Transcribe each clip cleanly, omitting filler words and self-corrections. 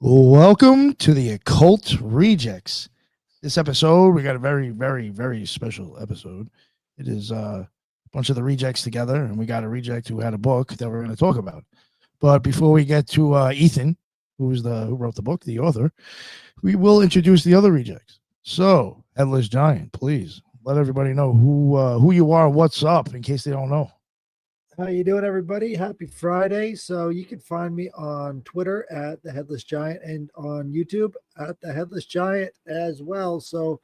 Welcome to the Occult Rejects. This episode, we got a very, very, very special episode. It is a bunch of the rejects together, and we got a reject who had a book that we're going to talk about. But before we get to Ethan, who wrote the book, the author, we will introduce the other rejects. So, Headless Giant, please let everybody know who you are, what's up, in case they don't know. How you doing, everybody? Happy Friday. So you can find me on Twitter at the Headless Giant and on YouTube at the Headless Giant as well. So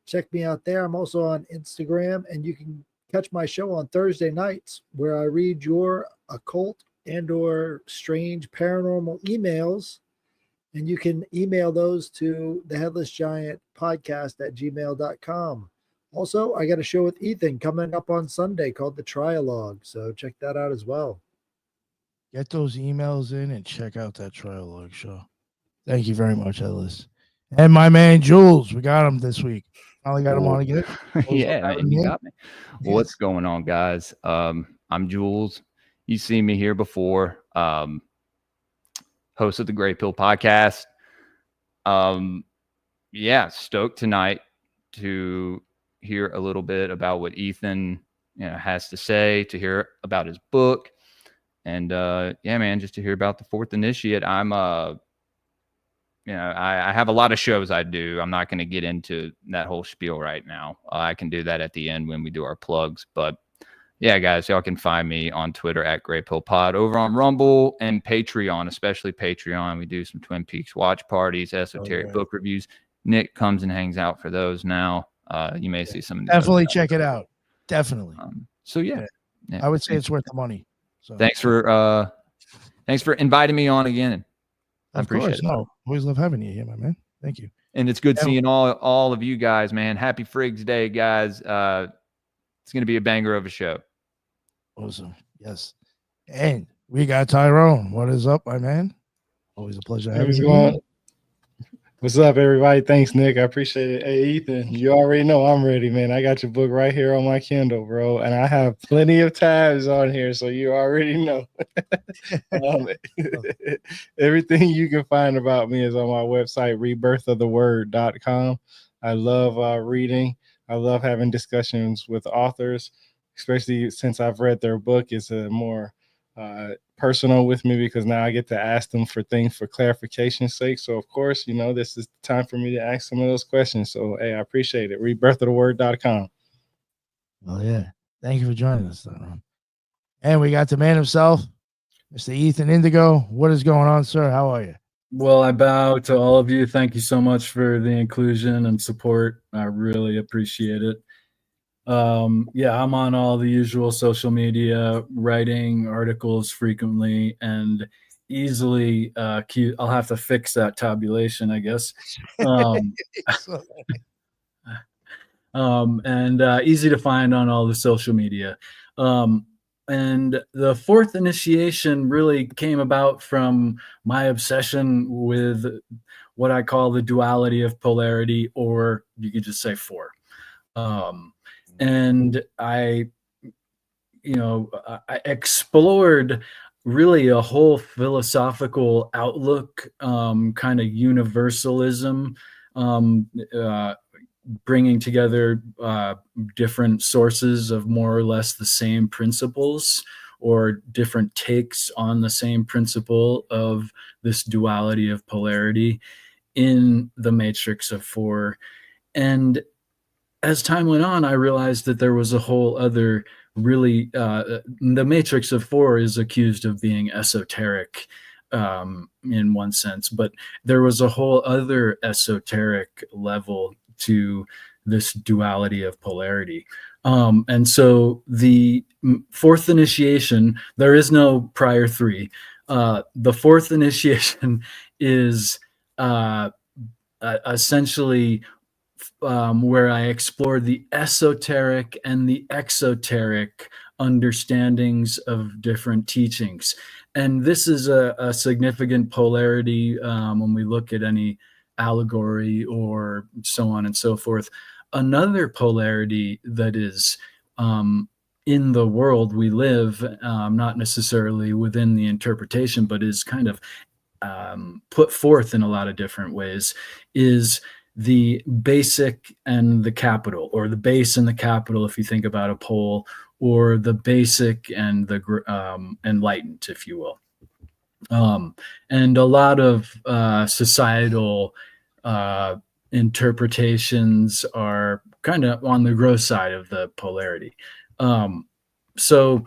check me out there. I'm also on Instagram, and you can catch my show on Thursday nights where I read your occult and or strange paranormal emails. And you can email those to the Headless Giant podcast at gmail.com. Also, I got a show with Ethan coming up on Sunday called The Trialogue, so check that out as well. Get those emails in and check out that Trialogue show. Thank you very much, Ellis. And my man Jules, we got him this week. Finally got him on again. Yeah, man, you got me. Well, what's going on, guys? I'm Jules. You've seen me here before. Host of the Gray Pill podcast. Yeah, stoked tonight to hear a little bit about what Ethan has to say, to hear about his book, and yeah, man, just to hear about the Fourth Initiate. I'm I have a lot of shows I do. I'm not going to get into that whole spiel right now. I can do that at the end when we do our plugs. But yeah, guys, y'all can find me on Twitter at Gray Pill Pod, over on Rumble and Patreon, especially Patreon. We do some Twin Peaks watch parties, esoteric book reviews. Nick comes and hangs out for those now. You may see some. Definitely check it out. Definitely. So yeah, I would say it's worth the money. So thanks for inviting me on again. I appreciate it. No, always love having you here, my man. Thank you. And it's good seeing all of you guys, man. Happy Frigg's Day, guys. It's going to be a banger of a show. Awesome. Yes. And we got Tyrone. What is up, my man? Always a pleasure having you. What's up, everybody? Thanks, Nick. I appreciate it. Hey, Ethan, you already know I'm ready, man. I got your book right here on my Kindle, bro. And I have plenty of tabs on here, so you already know. Everything you can find about me is on my website, rebirthoftheword.com. I love reading. I love having discussions with authors, especially since I've read their book. It's a more personal with me because now I get to ask them for things for clarification's sake. So, of course, this is the time for me to ask some of those questions. So, hey, I appreciate it. Rebirthoftheword.com. Oh, yeah. Thank you for joining us, Tyrone. And we got the man himself, Mr. Ethan Indigo. What is going on, sir? How are you? Well, I bow to all of you. Thank you so much for the inclusion and support. I really appreciate it. Yeah, I'm on all the usual social media, writing articles frequently and easily I'll have to fix that tabulation, I guess. And easy to find on all the social media. And the Fourth Initiation really came about from my obsession with what I call the duality of polarity, or you could just say four. And I explored really a whole philosophical outlook, kind of universalism, bringing together different sources of more or less the same principles or different takes on the same principle of this duality of polarity in the Matrix of Four. And as time went on, I realized that there was a whole other really, the Matrix of Four is accused of being esoteric in one sense, but there was a whole other esoteric level to this duality of polarity. And so the Fourth Initiation, there is no prior three. The Fourth Initiation is essentially where I explored the esoteric and the exoteric understandings of different teachings. And this is a significant polarity when we look at any allegory or so on and so forth. Another polarity that is in the world we live, not necessarily within the interpretation, but is kind of put forth in a lot of different ways is the basic and the capital, or the base and the capital, if you think about a pole, or the basic and the enlightened, if you will. And a lot of societal interpretations are kind of on the gross side of the polarity. So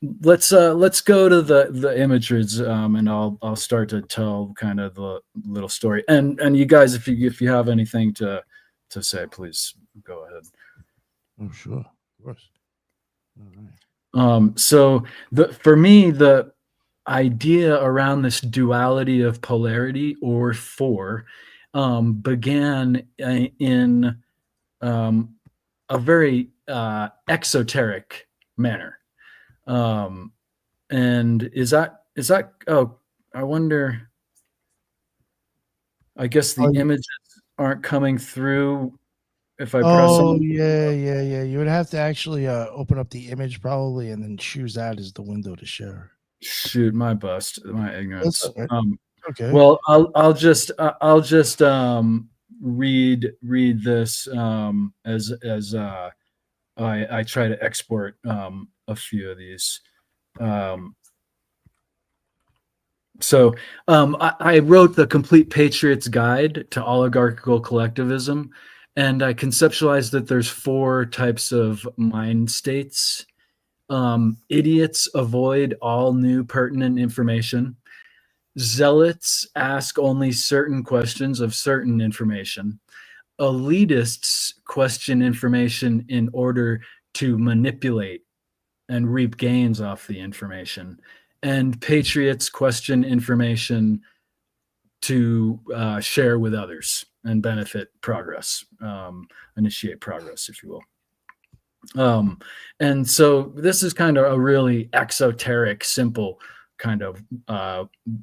let's go to the images, and I'll start to tell kind of the little story. And you guys, if you have anything to say, please go ahead. Oh, sure, of course. All right. So for me, the idea around this duality of polarity, or four, began in a very exoteric manner. And is that oh, I wonder, I guess the images aren't coming through if I press Oh, on. yeah. You would have to actually open up the image probably, and then choose that as the window to share. Shoot, my bust, my ignorance. That's okay. Okay. Well, I'll just read this as I try to export a few of these. So I wrote the Complete Patriot's Guide to Oligarchical Collectivism, and I conceptualized that there's four types of mind states. Idiots avoid all new pertinent information. Zealots ask only certain questions of certain information. Elitists question information in order to manipulate and reap gains off the information. And patriots question information to share with others and benefit progress, initiate progress, if you will. And so this is kind of a really exoteric, simple kind of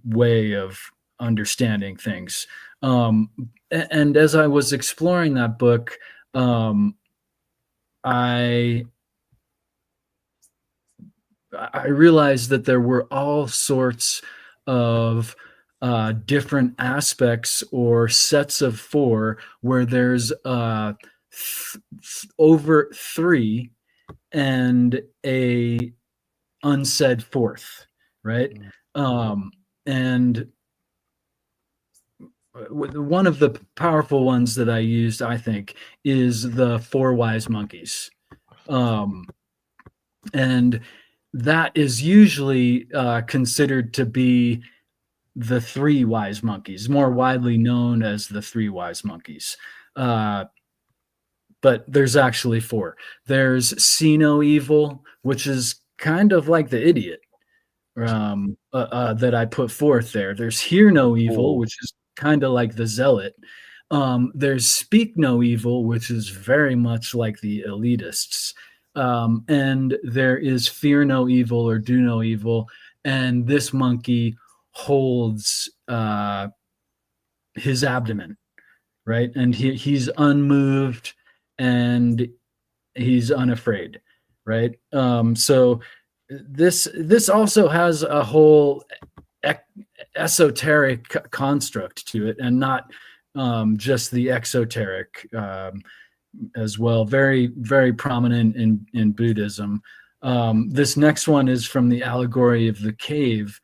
way of understanding things. And as I was exploring that book, I realized that there were all sorts of different aspects or sets of four where there's over three and a unsaid fourth, right? And one of the powerful ones that I used, I think, is the four wise monkeys. And that is usually considered to be the three wise monkeys, more widely known as the three wise monkeys. But there's actually four. There's see no evil, which is kind of like the idiot that I put forth there. There's hear no evil, which is kind of like the zealot. There's speak no evil, which is very much like the elitists. And there is fear no evil or do no evil. And this monkey holds his abdomen, right? And he's unmoved and he's unafraid, right? So this also has a whole esoteric construct to it, and not just the exoteric as well. Very, very prominent in Buddhism. This next one is from the Allegory of the Cave,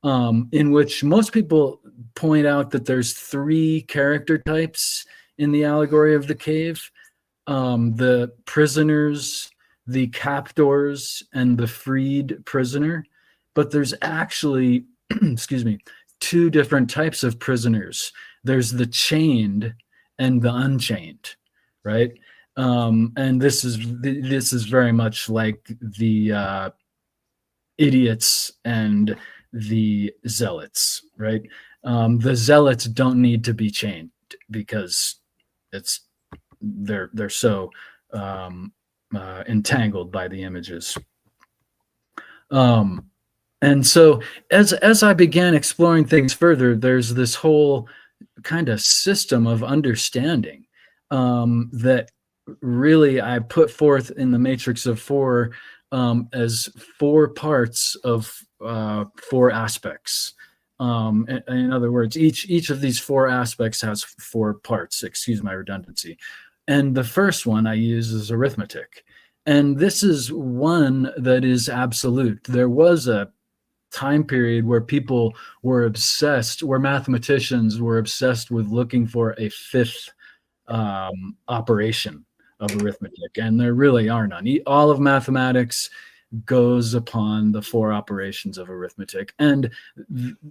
in which most people point out that there's three character types in the Allegory of the Cave: the prisoners, the captors, and the freed prisoner. But there's actually, excuse me, two different types of prisoners. There's the chained and the unchained, right? And this is very much like the idiots and the zealots, right? The zealots don't need to be chained because they're so entangled by the images. And so as I began exploring things further, there's this whole kind of system of understanding that really I put forth in the Matrix of Four as four parts of four aspects. In other words, each of these four aspects has four parts. Excuse my redundancy. And the first one I use is arithmetic. And this is one that is absolute. There was a time period where people were obsessed, where mathematicians were obsessed with looking for a fifth operation of arithmetic. And there really are none. All of mathematics goes upon the four operations of arithmetic, and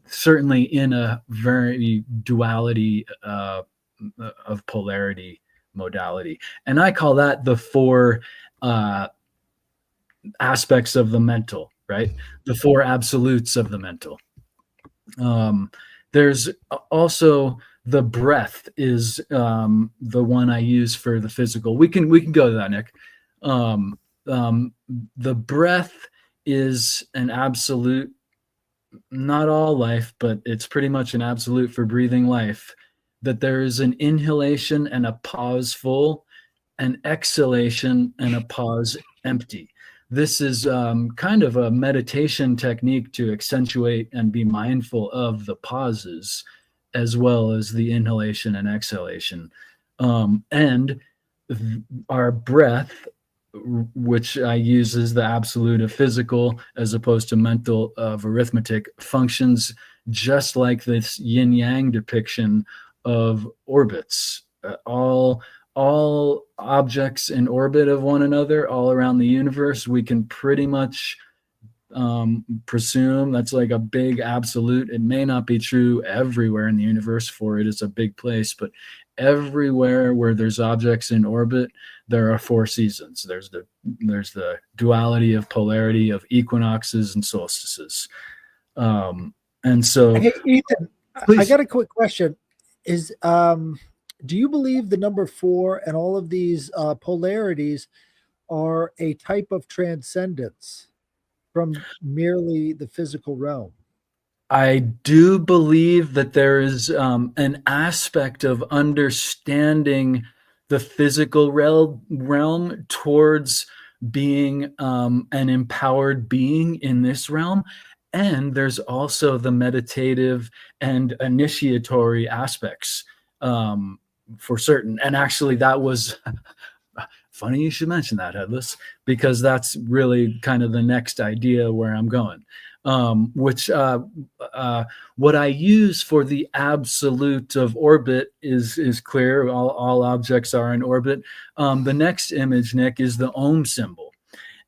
certainly in a very duality of polarity modality. And I call that the four aspects of the mental, right? The four absolutes of the mental. There's also the breath is the one I use for the physical. We can go to that, Nick. The breath is an absolute, not all life, but it's pretty much an absolute for breathing life, that there is an inhalation and a pause full, an exhalation and a pause empty. This is kind of a meditation technique to accentuate and be mindful of the pauses as well as the inhalation and exhalation. And our breath, which I use as the absolute of physical as opposed to mental of arithmetic, functions just like this yin yang depiction of orbits. All objects in orbit of one another all around the universe, we can pretty much presume that's like a big absolute. It may not be true everywhere in the universe, for it is a big place, but everywhere where there's objects in orbit, there are four seasons. There's the duality of polarity of equinoxes and solstices. And so, Hey, Ethan, please. I got a quick question. Do you believe the number four and all of these polarities are a type of transcendence from merely the physical realm? I do believe that there is an aspect of understanding the physical realm towards being an empowered being in this realm. And there's also the meditative and initiatory aspects for certain. And actually, that was funny you should mention that, Headless, because that's really kind of the next idea where I'm going. What I use for the absolute of orbit is clear. All objects are in orbit. The next image, Nick, is the Om symbol.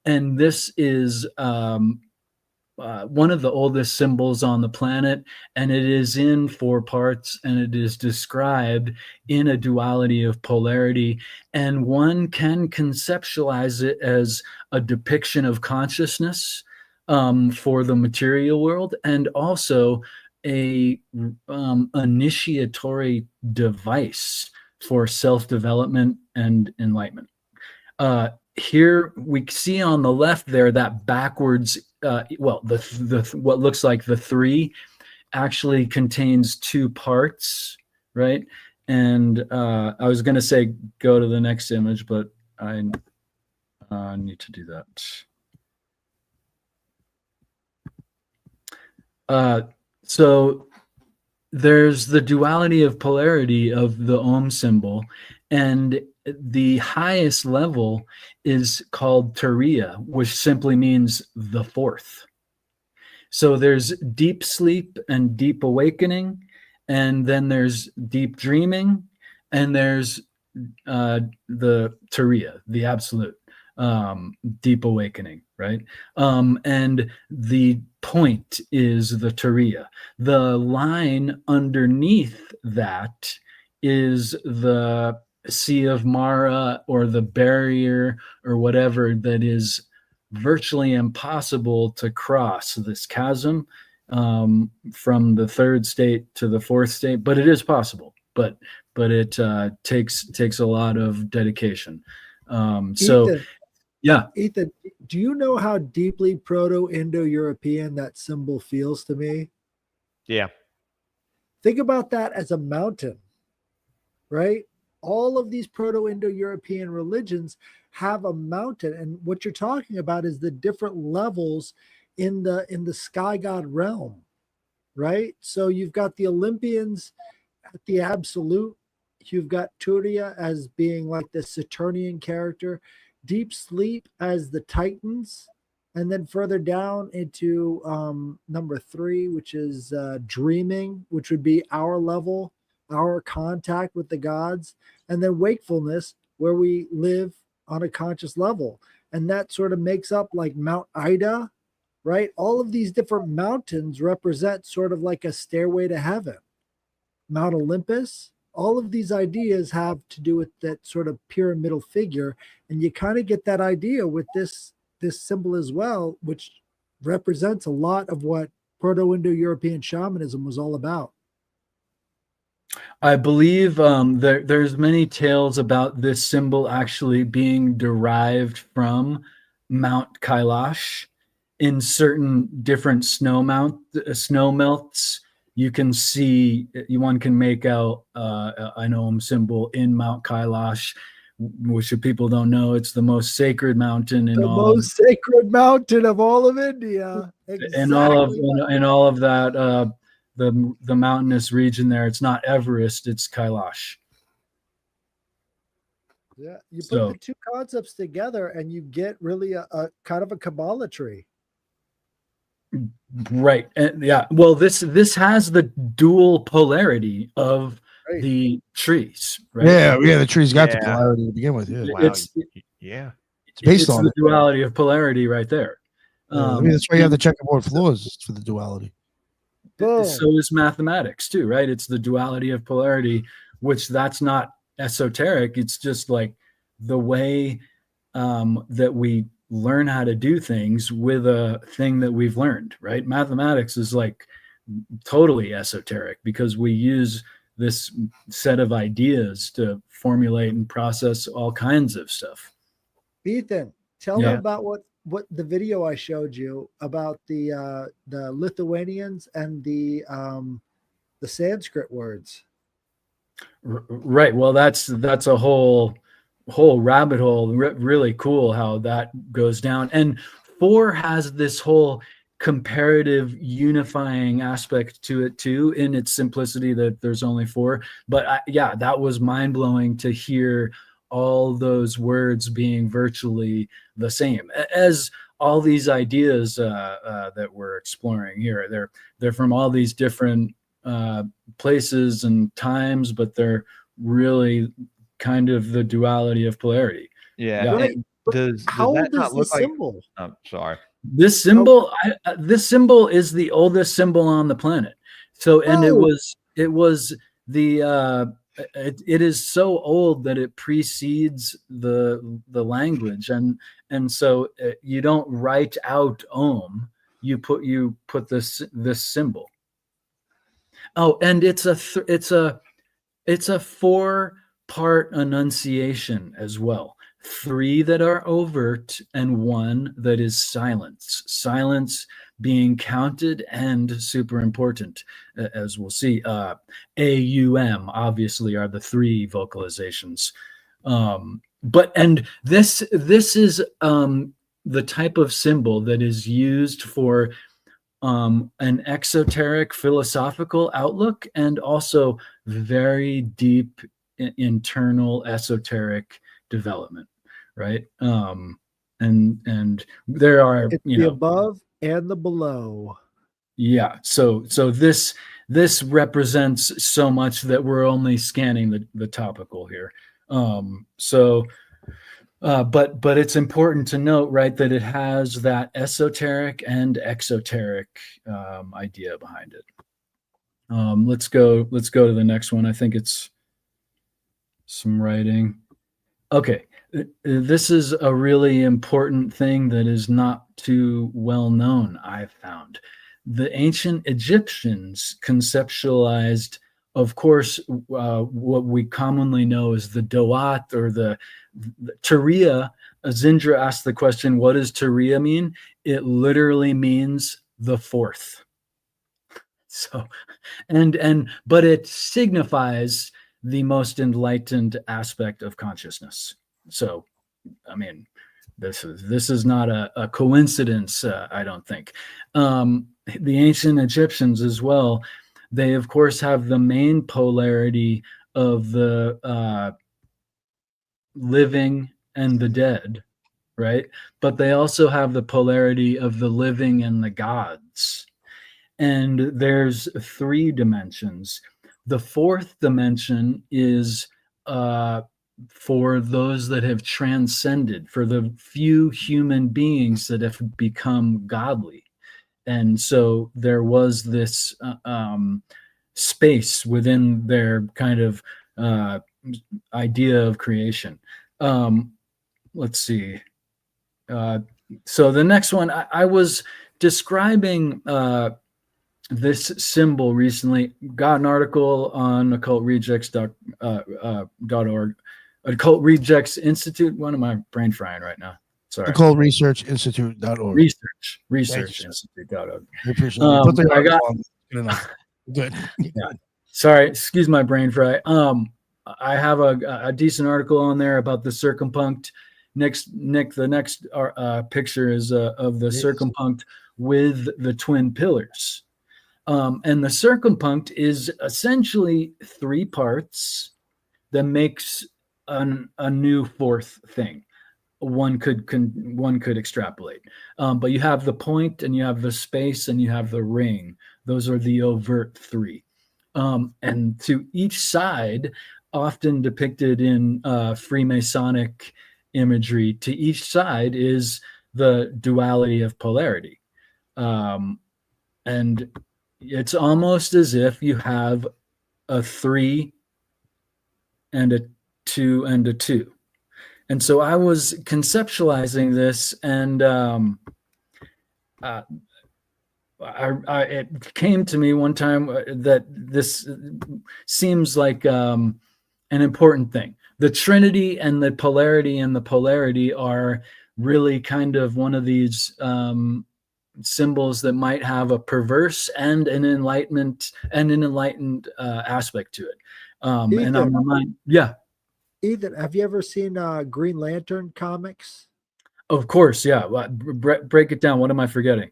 And this is one of the oldest symbols on the planet, and it is in four parts, and it is described in a duality of polarity. And one can conceptualize it as a depiction of consciousness for the material world, and also a initiatory device for self-development and enlightenment. Here we see on the left there that backwards, the what looks like the three actually contains two parts, right? And I was going to say go to the next image, but I need to do that. So there's the duality of polarity of the Om symbol, and the highest level is called Turiya, which simply means the fourth. So there's deep sleep and deep awakening, and then there's deep dreaming, and there's the Turiya, the absolute, deep awakening, right? And the point is the Turiya. The line underneath that is the Sea of Mara, or the barrier, or whatever, that is virtually impossible to cross this chasm from the third state to the fourth state, but it is possible. But it takes a lot of dedication. Ethan, yeah. Ethan, do you know how deeply Proto-Indo-European that symbol feels to me? Yeah. Think about that as a mountain, right? All of these Proto-Indo-European religions have a mountain, and what you're talking about is the different levels in the sky god realm, right? So you've got the Olympians at the absolute. You've got Turia as being like the Saturnian character, Deep Sleep as the Titans, and then further down into number 3, which is dreaming, which would be our level, our contact with the gods, and then wakefulness, where we live on a conscious level. And that sort of makes up like Mount Ida, right? All of these different mountains represent sort of like a stairway to heaven. Mount Olympus, all of these ideas have to do with that sort of pyramidal figure. And you kind of get that idea with this symbol as well, which represents a lot of what Proto-Indo-European shamanism was all about. I believe there's many tales about this symbol actually being derived from Mount Kailash. In certain different snow melts, you can see, one can make out an Om symbol in Mount Kailash, which if people don't know, it's the most sacred mountain in The all most sacred mountain of all of India. Exactly. in all of that the mountainous region there. It's not Everest, it's Kailash. Yeah, you put So- the two concepts together and you get really a kind of a Kabbalah tree. Right. And yeah, well, this has the dual polarity of Right. the trees, right? Yeah, the tree's got the Yeah. polarity to begin with. Yeah, It- Wow. It's Yeah. it's based it's on the it. duality of polarity right there. I mean, that's why you have the checkerboard floors, it's for the duality. Boom. So is mathematics too, right? It's the duality of polarity, which that's not esoteric. It's just like the way that we learn how to do things with a thing that we've learned, right? Mathematics is like totally esoteric because we use this set of ideas to formulate and process all kinds of stuff. Ethan, tell me Yeah. about what the video I showed you about the Lithuanians and the Sanskrit words. Right. Well, that's a whole rabbit hole. Really cool how that goes down. And 4 has this whole comparative unifying aspect to it too, in its simplicity that there's only 4. But yeah, that was mind blowing to hear all those words being virtually the same as all these ideas that we're exploring here. They're from all these different places and times, but they're really kind of the duality of polarity. Yeah. Yeah. Right. And But does how that old is not the look like? symbol? Oh, sorry. This symbol, this symbol is the oldest symbol on the planet. So, and it Oh. was the it is so old that it precedes the language, and so you don't write out Om. You put this symbol. Oh, and it's a 4-part enunciation as well. 3 that are overt and 1 that is silence. Silence being counted and super important, as we'll see. AUM obviously are the 3 vocalizations. But this is the type of symbol that is used for an exoteric philosophical outlook and also very deep internal esoteric development, right? And there are, It's the above and the below. yeah. So this represents so much that we're only scanning the topical here. But it's important to note, right, that it has that esoteric and exoteric idea behind it. Let's go to the next one. I think it's some writing. Okay, this is a really important thing that is not too well known, I've found. The ancient Egyptians conceptualized, of course, what we commonly know as the Doat or the Turiya. Zindra asked the question, what does Turiya mean? It literally means the 4th. So, but it signifies the most enlightened aspect of consciousness. So, I mean, this is not a coincidence, I don't think. the ancient Egyptians as well, they of course have the main polarity of the living and the dead, right? But they also have the polarity of the living and the gods. And there's 3 dimensions. The 4th dimension is for those that have transcended, for the few human beings that have become godly. And so there was this space within their kind of idea of creation. Let's see. So the next one, I was describing this symbol recently. Got an article on occultrejects.org, Occult Rejects Institute. One of my brain frying right now. Sorry. OccultResearchInstitute.org. Research Institute.org. I appreciate it. Put the I got, article on. Good enough. Good. yeah. Sorry, excuse my brain fry. I have a decent article on there about the circumpunct. Nick, the next picture is of the circumpunct with the twin pillars. And the circumpunct is essentially 3 parts that makes a new 4th thing. One could extrapolate, but you have the point, and you have the space, and you have the ring. Those are the overt 3, and to each side, often depicted in Freemasonic imagery, to each side is the duality of polarity, and it's almost as if you have a 3 and a 2 and a 2. And so I was conceptualizing this, and it came to me one time that this seems like an important thing. The Trinity and the polarity are really kind of one of these symbols that might have a perverse and an enlightened aspect to it. And I'm reminded, yeah. Ethan, have you ever seen Green Lantern comics? Of course, yeah. Break it down. What am I forgetting?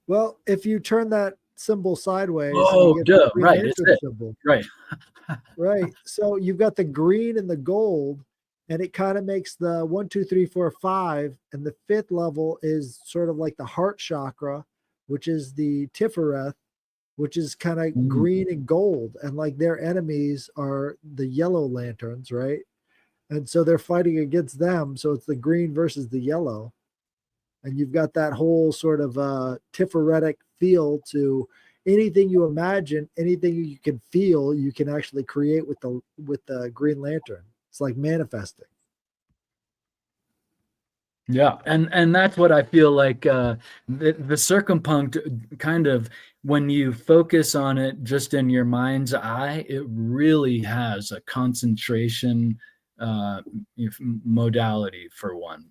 Well, if you turn that symbol sideways, you get the Green Lantern symbol. Right. Right. So you've got the green and the gold, and it kind of makes the 1, 2, 3, 4, 5, and the 5th level is sort of like the heart chakra, which is the Tifereth, which is kind of green and gold, and like their enemies are the yellow lanterns, right? And so they're fighting against them. So it's the green versus the yellow, and you've got that whole sort of Tiferetic feel to anything you imagine, anything you can feel, you can actually create with the Green Lantern. It's like manifesting. Yeah, and that's what I feel like the circumpunct kind of, when you focus on it just in your mind's eye, it really has a concentration modality for one.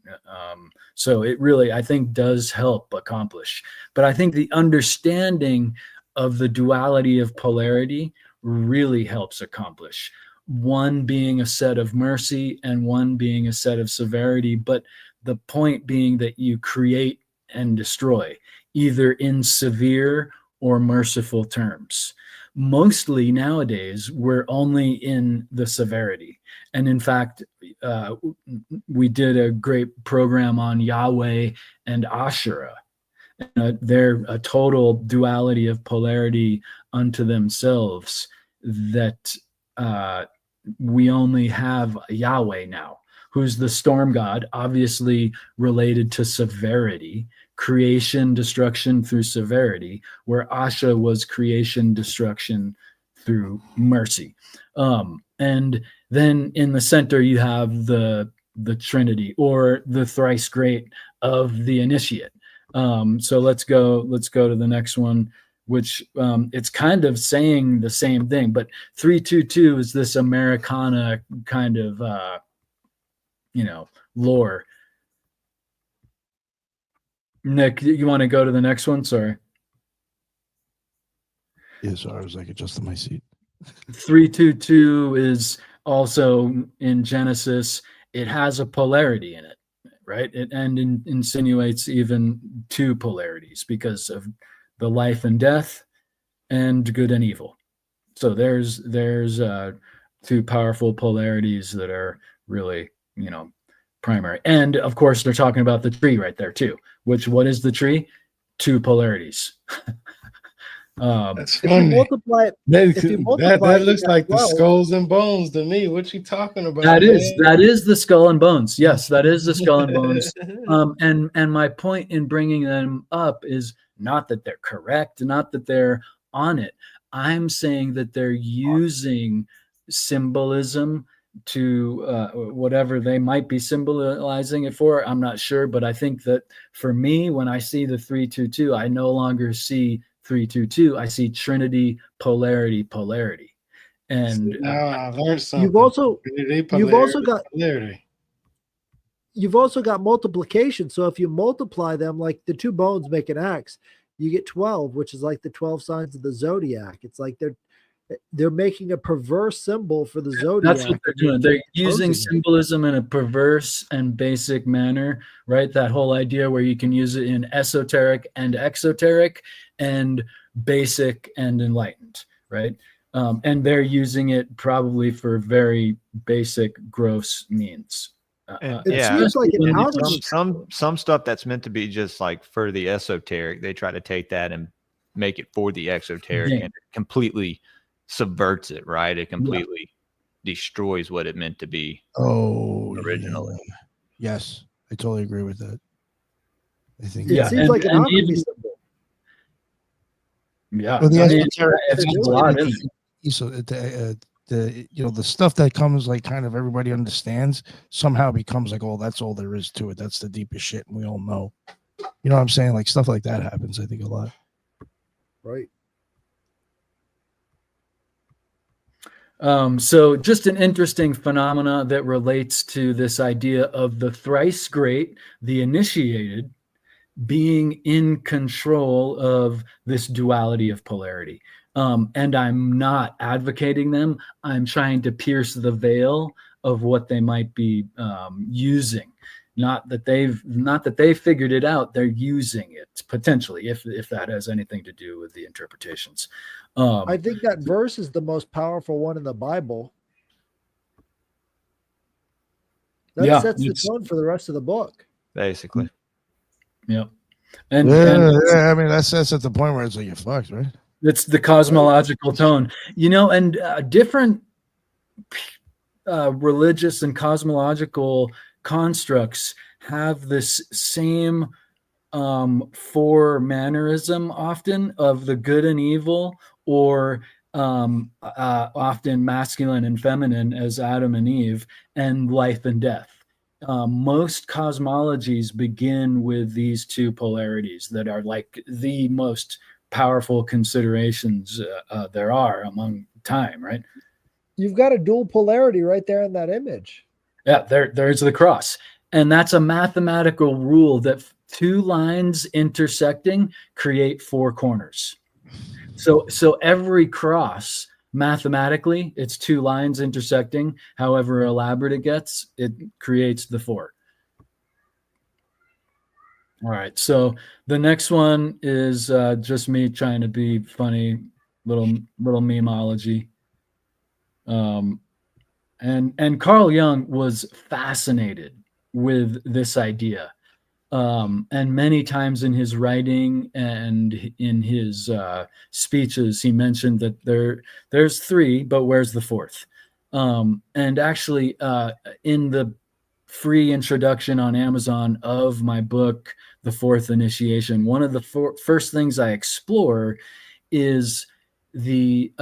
So it really, I think, does help accomplish. But I think the understanding of the duality of polarity really helps accomplish. One being a set of mercy and one being a set of severity, but the point being that you create and destroy, either in severe or merciful terms. Mostly nowadays, we're only in the severity. And in fact, we did a great program on Yahweh and Asherah. They're a total duality of polarity unto themselves, that we only have Yahweh now, who's the storm god, obviously related to severity, creation, destruction through severity, where Asha was creation, destruction through mercy. And then in the center, you have the Trinity, or the thrice great of the initiate. So let's go to the next one, which it's kind of saying the same thing, but 322 is this Americana kind of lore. Nick, you want to go to the next one? Sorry. Yeah, sorry, I was like adjusting my seat. 322 is also in Genesis. It has a polarity in it, right? And insinuates even 2 polarities because of the life and death, and good and evil. So there's two powerful polarities that are really, primary. And of course, they're talking about the tree right there too. What is the tree? Two polarities. That's If you funny. multiply it, That looks you like got the 12. skulls and bones to me. What you talking about? That is man? the skull and bones. Yes, that is the skull and bones. And my point in bringing them up is not that they're correct, not that they're on it. I'm saying that they're using symbolism to whatever they might be symbolizing it for. I'm not sure, but I think that for me, when I see the 322, I no longer see 322. I see Trinity, polarity. And Now I learned something. You've also got polarity. You've also got multiplication. So if you multiply them, like the two bones make an X, you get 12, which is like the 12 signs of the zodiac. It's like they're making a perverse symbol for the zodiac. That's what they're doing. They're using symbolism in a perverse and basic manner, right? That whole idea where you can use it in esoteric and exoteric and basic and enlightened, right? And they're using it probably for very basic, gross means. It seems like some stuff that's meant to be just like for the esoteric, they try to take that and make it for the exoteric, and it completely subverts it, right? It completely destroys what it meant to be originally. Yeah. Yes, I totally agree with that. I think it seems like an alchemy symbol. Yeah, well, the esoteric, it's a lot in it. So the stuff that comes like kind of everybody understands somehow becomes like, oh, that's all there is to it. That's the deepest shit, and we all know. You know what I'm saying? Like stuff like that happens, I think, a lot. Right. So just an interesting phenomena that relates to this idea of the thrice great, the initiated, being in control of this duality of polarity. And I'm not advocating them. I'm trying to pierce the veil of what they might be using. Not that they've figured it out. They're using it potentially, if that has anything to do with the interpretations. I think that verse is the most powerful one in the Bible. That sets the tone for the rest of the book. Basically. Yeah. I mean, that's at the point where it's like you're fucked, right? It's the cosmological tone, and different religious and cosmological constructs have this same four mannerism often of the good and evil, or often masculine and feminine as Adam and Eve, and life and death. Most cosmologies begin with these two polarities that are like the most powerful considerations there are among time, right? You've got a dual polarity right there in that image. Yeah, there's the cross. And that's a mathematical rule that two lines intersecting create four corners. So every cross, mathematically, it's two lines intersecting. However elaborate it gets, it creates the four. All right, so the next one is just me trying to be funny, little memeology. And Carl Jung was fascinated with this idea. And many times in his writing and in his speeches, he mentioned that there's three, but where's the fourth? And actually, in the free introduction on Amazon of my book, The Fourth Initiation, one of the first things I explore is the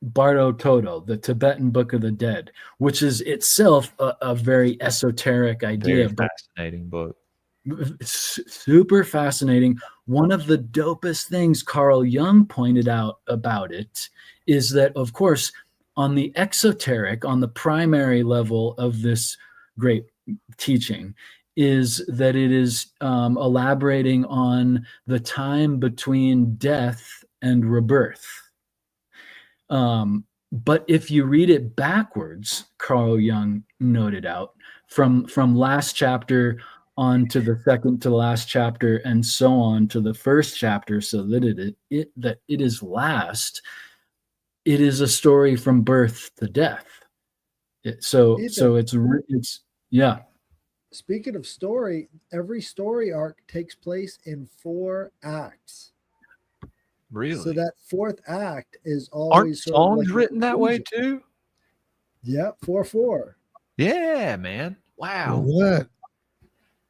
Bardo Todo, the Tibetan Book of the Dead, which is itself a very esoteric idea. Very fascinating book. Super fascinating. One of the dopest things Carl Jung pointed out about it is that, of course, on the exoteric, on the primary level of this great teaching, is that it is elaborating on the time between death and rebirth. But if you read it backwards, Carl Jung noted out from last chapter on to the second to the last chapter, and so on to the first chapter, so that it is last. It is a story from birth to death. So it's yeah. Speaking of story, every story arc takes place in 4 acts. Really? So that 4th act is Aren't always sort of songs like a written that way conclusion. too? Yeah, 4/4. Yeah, man. Wow. Look at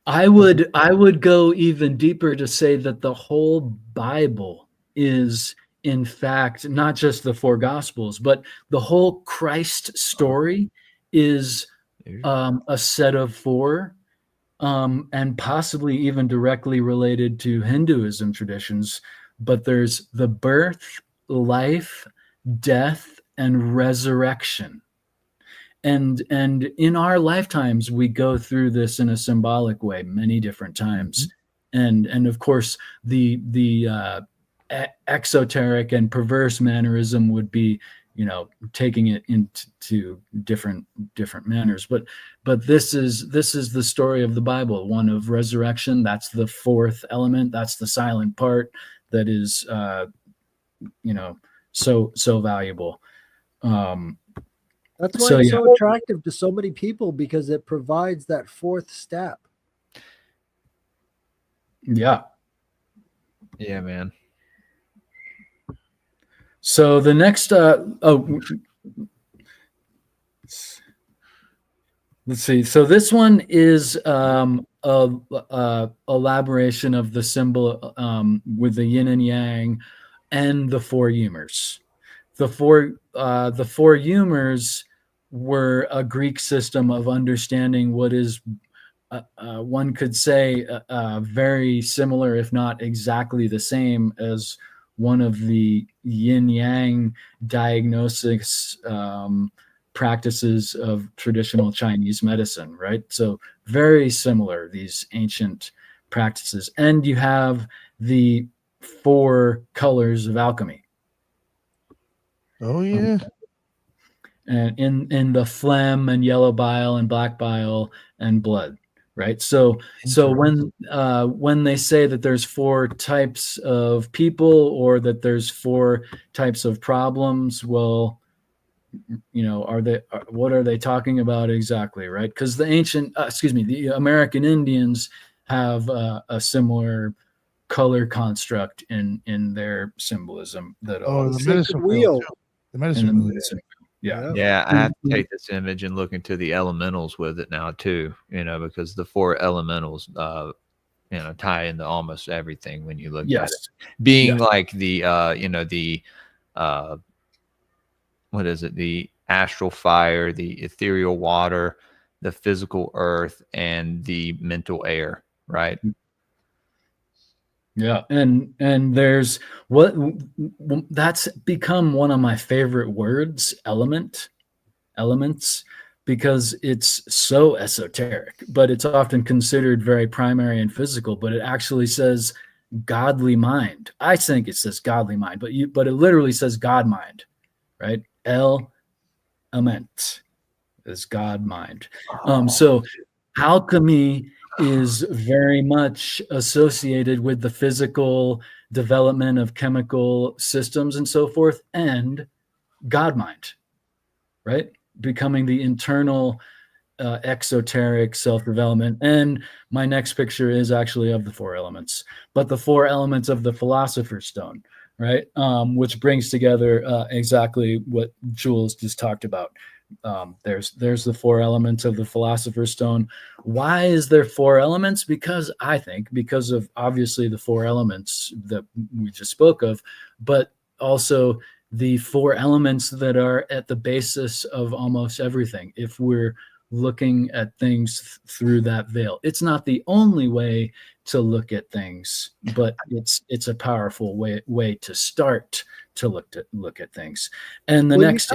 that. I would go even deeper to say that the whole Bible is, in fact, not just the 4 Gospels, but the whole Christ story is a set of 4, and possibly even directly related to Hinduism traditions. But there's the birth, life, death, and resurrection. And in our lifetimes, we go through this in a symbolic way many different times. And of course, the exoteric and perverse mannerism would be, taking it into different manners. But this is the story of the Bible, one of resurrection. That's the 4th element. That's the silent part that is so valuable. That's why it's so attractive to so many people, because it provides that 4th step. Yeah. Yeah, man. So the next let's see. So this one is a elaboration of the symbol with the yin and yang and the 4 humors. The four humors were a Greek system of understanding what is, one could say, very similar, if not exactly the same, as one of the yin-yang diagnosis practices of traditional Chinese medicine, right? So very similar, these ancient practices. And you have the 4 colors of alchemy. Oh yeah. And in the phlegm and yellow bile and black bile and blood, right? So when they say that there's 4 types of people, or that there's 4 types of problems, well, what are they talking about exactly, right? Because the American Indians have a similar color construct in their symbolism that the medicine wheel. Too. The medicine wheel. Yeah. Yeah, I have to take this image and look into the elementals with it now too, because the 4 elementals, tie into almost everything when you look at it. Being like the, what is it? The astral fire, the ethereal water, the physical earth, and the mental air, right? Yeah, and there's that's become one of my favorite words, elements, because it's so esoteric, but it's often considered very primary and physical, but it actually says godly mind. I think it says godly mind, but it literally says God mind, right? Element is God mind. So alchemy is very much associated with the physical development of chemical systems and so forth, and God mind, right? Becoming the internal exoteric self-development. And my next picture is actually of the 4 elements, but the 4 elements of the Philosopher's Stone, right? Which brings together exactly what Jules just talked about. There's the 4 elements of the Philosopher's Stone. Why is there 4 elements? Because of obviously the 4 elements that we just spoke of, but also the 4 elements that are at the basis of almost everything. If we're looking at things through that veil, it's not the only way to look at things, but it's a powerful way to start to look at things. And the next.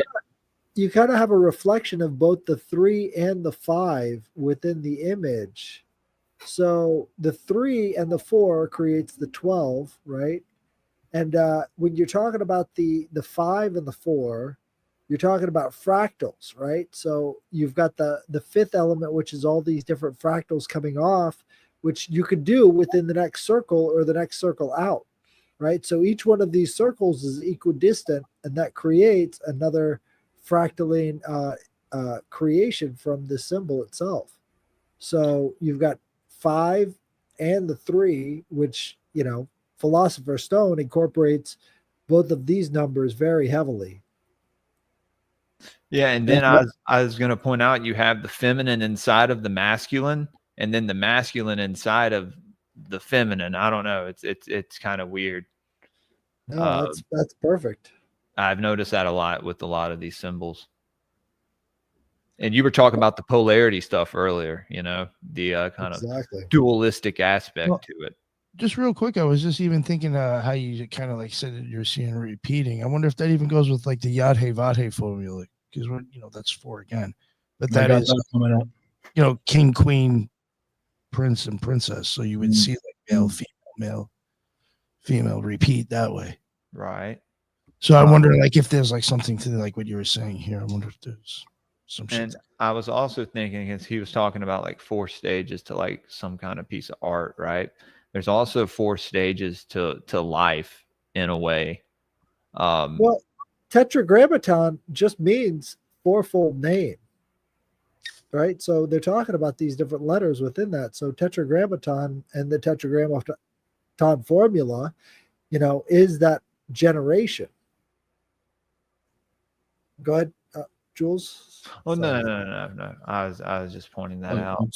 You kind of have a reflection of both the 3 and the 5 within the image. So the 3 and the 4 creates the 12, right? And when you're talking about the 5 and the 4, you're talking about fractals, right? So you've got the 5th element, which is all these different fractals coming off, which you could do within the next circle or the next circle out, right? So each one of these circles is equidistant, and that creates another fractaline creation from the symbol itself. So you've got 5 and the 3, which, Philosopher's Stone incorporates both of these numbers very heavily. Yeah, and then I was going to point out, you have the feminine inside of the masculine, and then the masculine inside of the feminine. I don't know. It's kind of weird. No, that's perfect. I've noticed that a lot with a lot of these symbols. And you were talking about the polarity stuff earlier, the kind of dualistic aspect to it. Just real quick, I was just even thinking how you kind of like said that you're seeing repeating. I wonder if that even goes with like the Yadhe Vadhe formula, because that's 4 again. But that is coming up. King, queen, prince, and princess. So you would see like male, female repeat that way. Right. So I wonder like if there's like something to like what you were saying here. I wonder if there's some shit. And I was also thinking, as he was talking about like 4 stages to like some kind of piece of art, right? There's also 4 stages to life in a way. Well, tetragrammaton just means fourfold name, right? So they're talking about these different letters within that. So tetragrammaton and the tetragrammaton formula, is that generation. Go ahead, Jules. Oh, no. I was just pointing that out.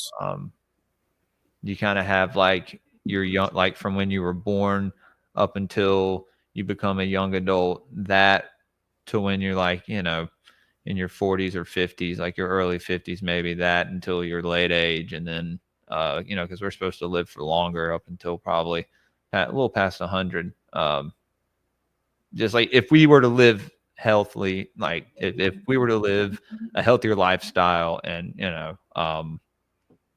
You kind of have like you're young, like from when you were born up until you become a young adult, that to when you're like, in your 40s or 50s, like your early 50s, maybe that until your late age. And then, because we're supposed to live for longer up until probably a little past 100. Just like if we were to live healthily, like if we were to live a healthier lifestyle and,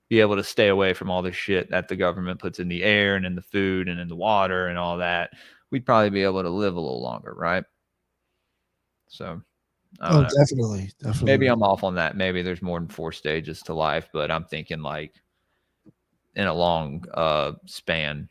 be able to stay away from all the shit that the government puts in the air and in the food and in the water and all that, we'd probably be able to live a little longer, right? So, definitely. Maybe I'm off on that. Maybe there's more than 4 stages to life, but I'm thinking like in a long span.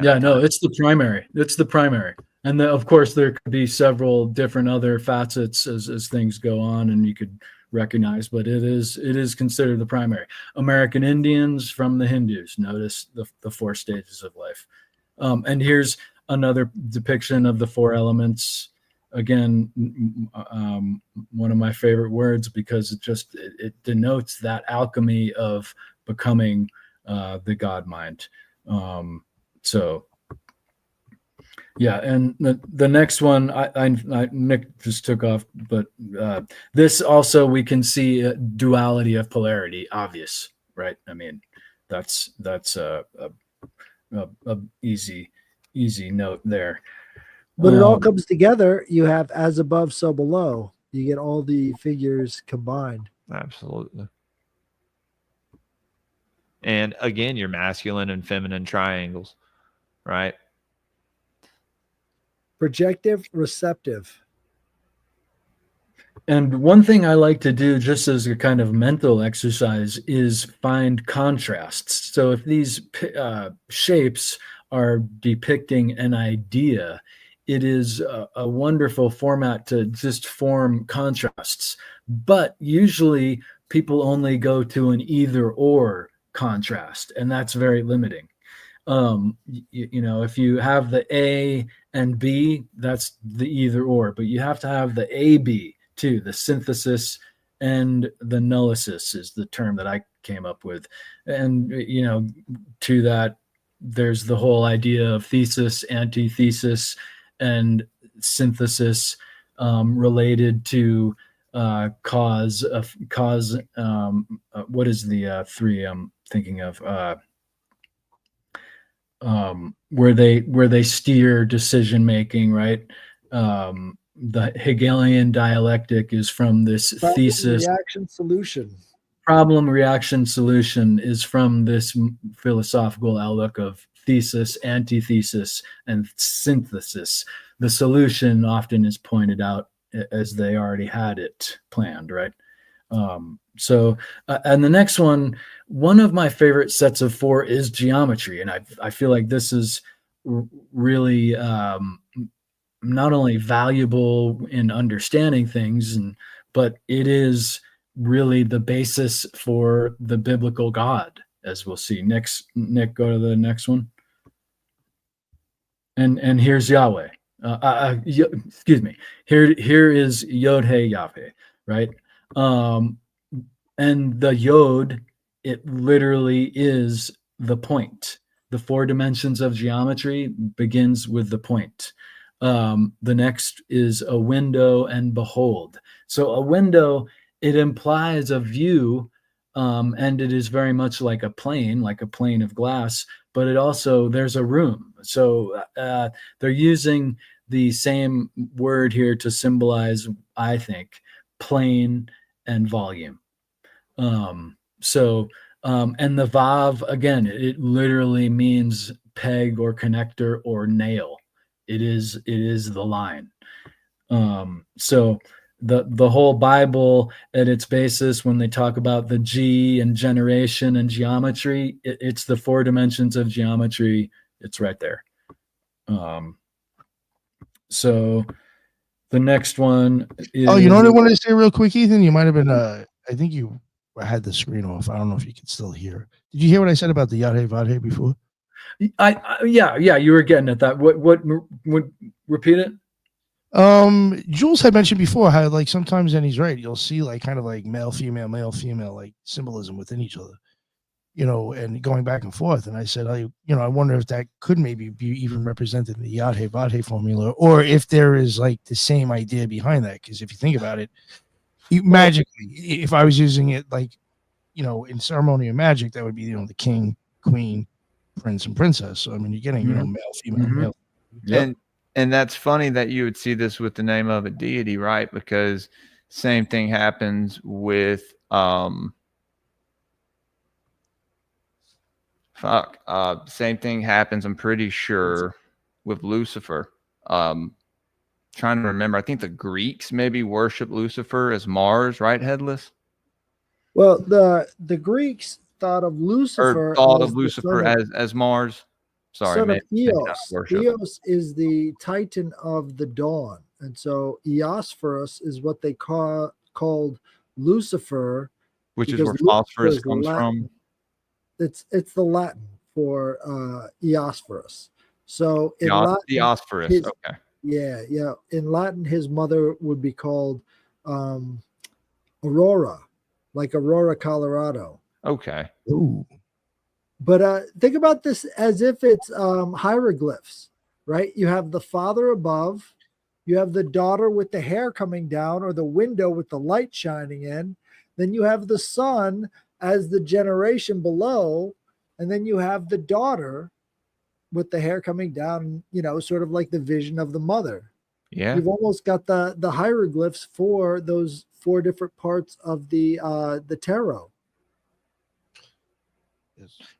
Yeah, no, it's the primary. It's the primary. And of course, there could be several different other facets as things go on, and you could recognize, but it is considered the primary. American Indians from the Hindus, notice the 4 stages of life. And here's another depiction of the 4 elements. Again, one of my favorite words, because it denotes that alchemy of becoming the God mind. So yeah, and the next one, I Nick just took off, but this also we can see a duality of polarity, obvious, right? I mean, that's a easy note there. But it all comes together. You have as above, so below. You get all the figures combined. Absolutely. And again, your masculine and feminine triangles, right? Projective, receptive. And one thing I like to do just as a kind of mental exercise is find contrasts. So if these shapes are depicting an idea, it is a wonderful format to just form contrasts. But usually people only go to an either or contrast, and that's very limiting. If you have the A and B, that's the either or, but you have to have the AB too, the synthesis and the nullisis is the term that I came up with. And, to that, there's the whole idea of thesis, antithesis, and synthesis related to cause. What is the 3 I'm thinking of? Where they steer decision making, right? The Hegelian dialectic is from this thesis. Reaction solution. Problem reaction solution is from this philosophical outlook of thesis, antithesis, and synthesis. The solution often is pointed out as they already had it planned, right? And the next one of my favorite sets of 4 is geometry, and I feel like this is really not only valuable in understanding things, but it is really the basis for the biblical God, as we'll see. Next, Nick, go to the next one. And here's Yahweh. Excuse me. Here is Yod Hey Yahweh, right? And the Yod, it literally is the point. The 4 dimensions of geometry begins with the point. The next is a window and behold. So a window, it implies a view, and it is very much like a plane of glass, but it also, there's a room. So they're using the same word here to symbolize, I think, plane and volume. And the Vav, again, it literally means peg or connector or nail. It is the line. So the whole Bible at its basis, when they talk about the G and generation and geometry, it's the 4 dimensions of geometry. It's right there. So the next one is, Oh, you know what I wanted to say real quick, Ethan? You might have been I think you had the screen off. I don't know if you could still hear. Did you hear what I said about the Yahweh Vadhe before? Yeah, you were getting at that. What repeat it? Jules had mentioned before how like sometimes, and he's right, you'll see like kind of like male, female, like symbolism within each other, and going back and forth. And I said, I wonder if that could maybe be even represented in the Yahweh Vadhe formula, or if there is like the same idea behind that. Because if you think about it, magically, if I was using it like, in ceremony of magic, that would be, the king, queen, prince, and princess. So I mean, you're getting, male, female, male. Yep. And that's funny that you would see this with the name of a deity, right? Because same thing happens with same thing happens, I'm pretty sure, with Lucifer. Trying to remember, I think the Greeks maybe worship Lucifer as Mars, right, Headless? Well, the Greeks thought of Lucifer Or thought as of the Lucifer as Mars. Sorry, son of maybe not Eos. worship. Eos is the titan of the dawn, and so Eosphorus is what they called Lucifer, Which is because where Lucifer phosphorus is comes Latin. from. It's the Latin for Eosphorus. So in Latin, Diosphorus. his, Okay. yeah. In Latin, his mother would be called Aurora, like Aurora, Colorado. Okay. Ooh. But think about this as if it's hieroglyphs, right? You have the father above, you have the daughter with the hair coming down, or the window with the light shining in. Then you have the son as the generation below, and then you have the daughter with the hair coming down, sort of like the vision of the mother. Yeah. You've almost got the hieroglyphs for those 4 different parts of the tarot.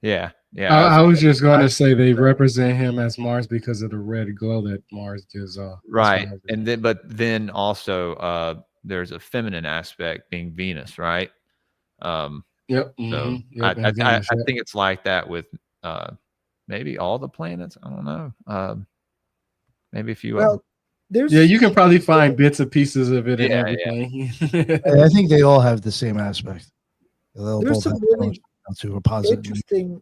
Yeah. I was just going to say they represent him as Mars because of the red glow that Mars gives off. Right. And then also there's a feminine aspect being Venus, right? Yep. So Yep, I Venus, think it's like that with maybe all the planets. I don't know. Maybe a few of them. You can probably find bits and pieces of it in everything. I think they all have the same aspect. They'll There's both some have really to a positive, interesting.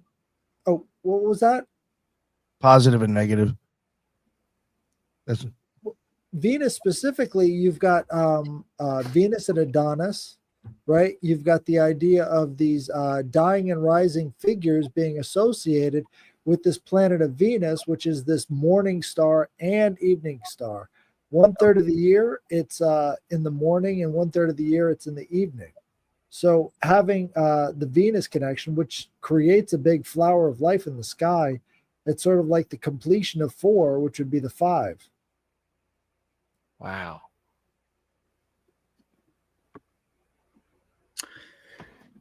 Oh, what was that? Positive and negative. That's Venus specifically. You've got Venus and Adonis, right? You've got the idea of these dying and rising figures being associated with this planet of Venus, which is this morning star and evening star. 1/3 of the year it's in the morning, and 1/3 of the year it's in the evening. So having the Venus connection, which creates a big flower of life in the sky, it's sort of like the completion of 4, which would be the 5. Wow.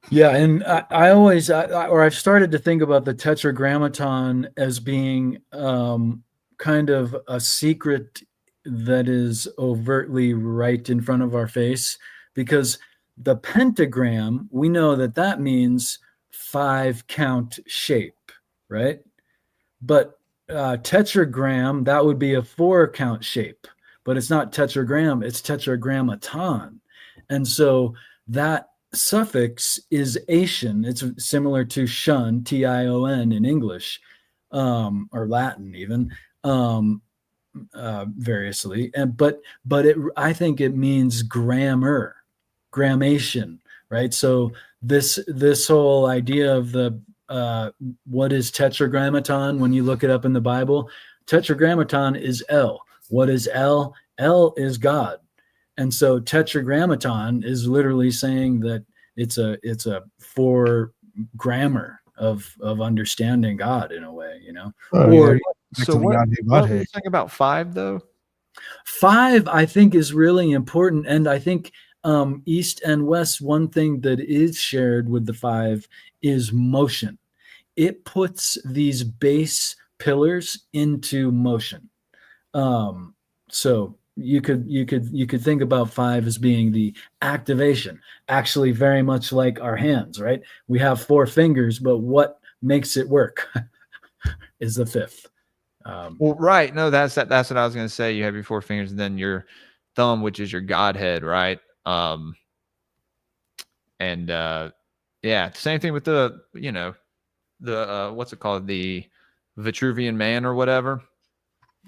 Yeah, and I've started to think about the Tetragrammaton as being kind of a secret that is overtly right in front of our face, because The pentagram, we know that that means 5-count shape, right? But tetragram, that would be a 4-count shape, but it's not tetragram, it's tetragrammaton. And so that suffix is Asian. It's similar to shun, Tion in English, or Latin even, variously. But I think it means grammar, grammation, right? So this whole idea of the what is tetragrammaton when you look it up in the Bible? Tetragrammaton is L. What is L? L is God. And so tetragrammaton is literally saying that it's a for grammar of understanding God in a way, you know. Or Back So to the what Godhead, were you Godhead. saying about 5 though? 5, I think, is really important. And I think East and West, one thing that is shared with the 5 is motion. It puts these base pillars into motion. So you could think about 5 as being the activation, actually very much like our hands, right? We have 4 fingers, but what makes it work is the 5th. Well, right. No, that's what I was going to say. You have your 4 fingers and then your thumb, which is your Godhead, right? And yeah, same thing with the, you know, the what's it called? The Vitruvian Man or whatever.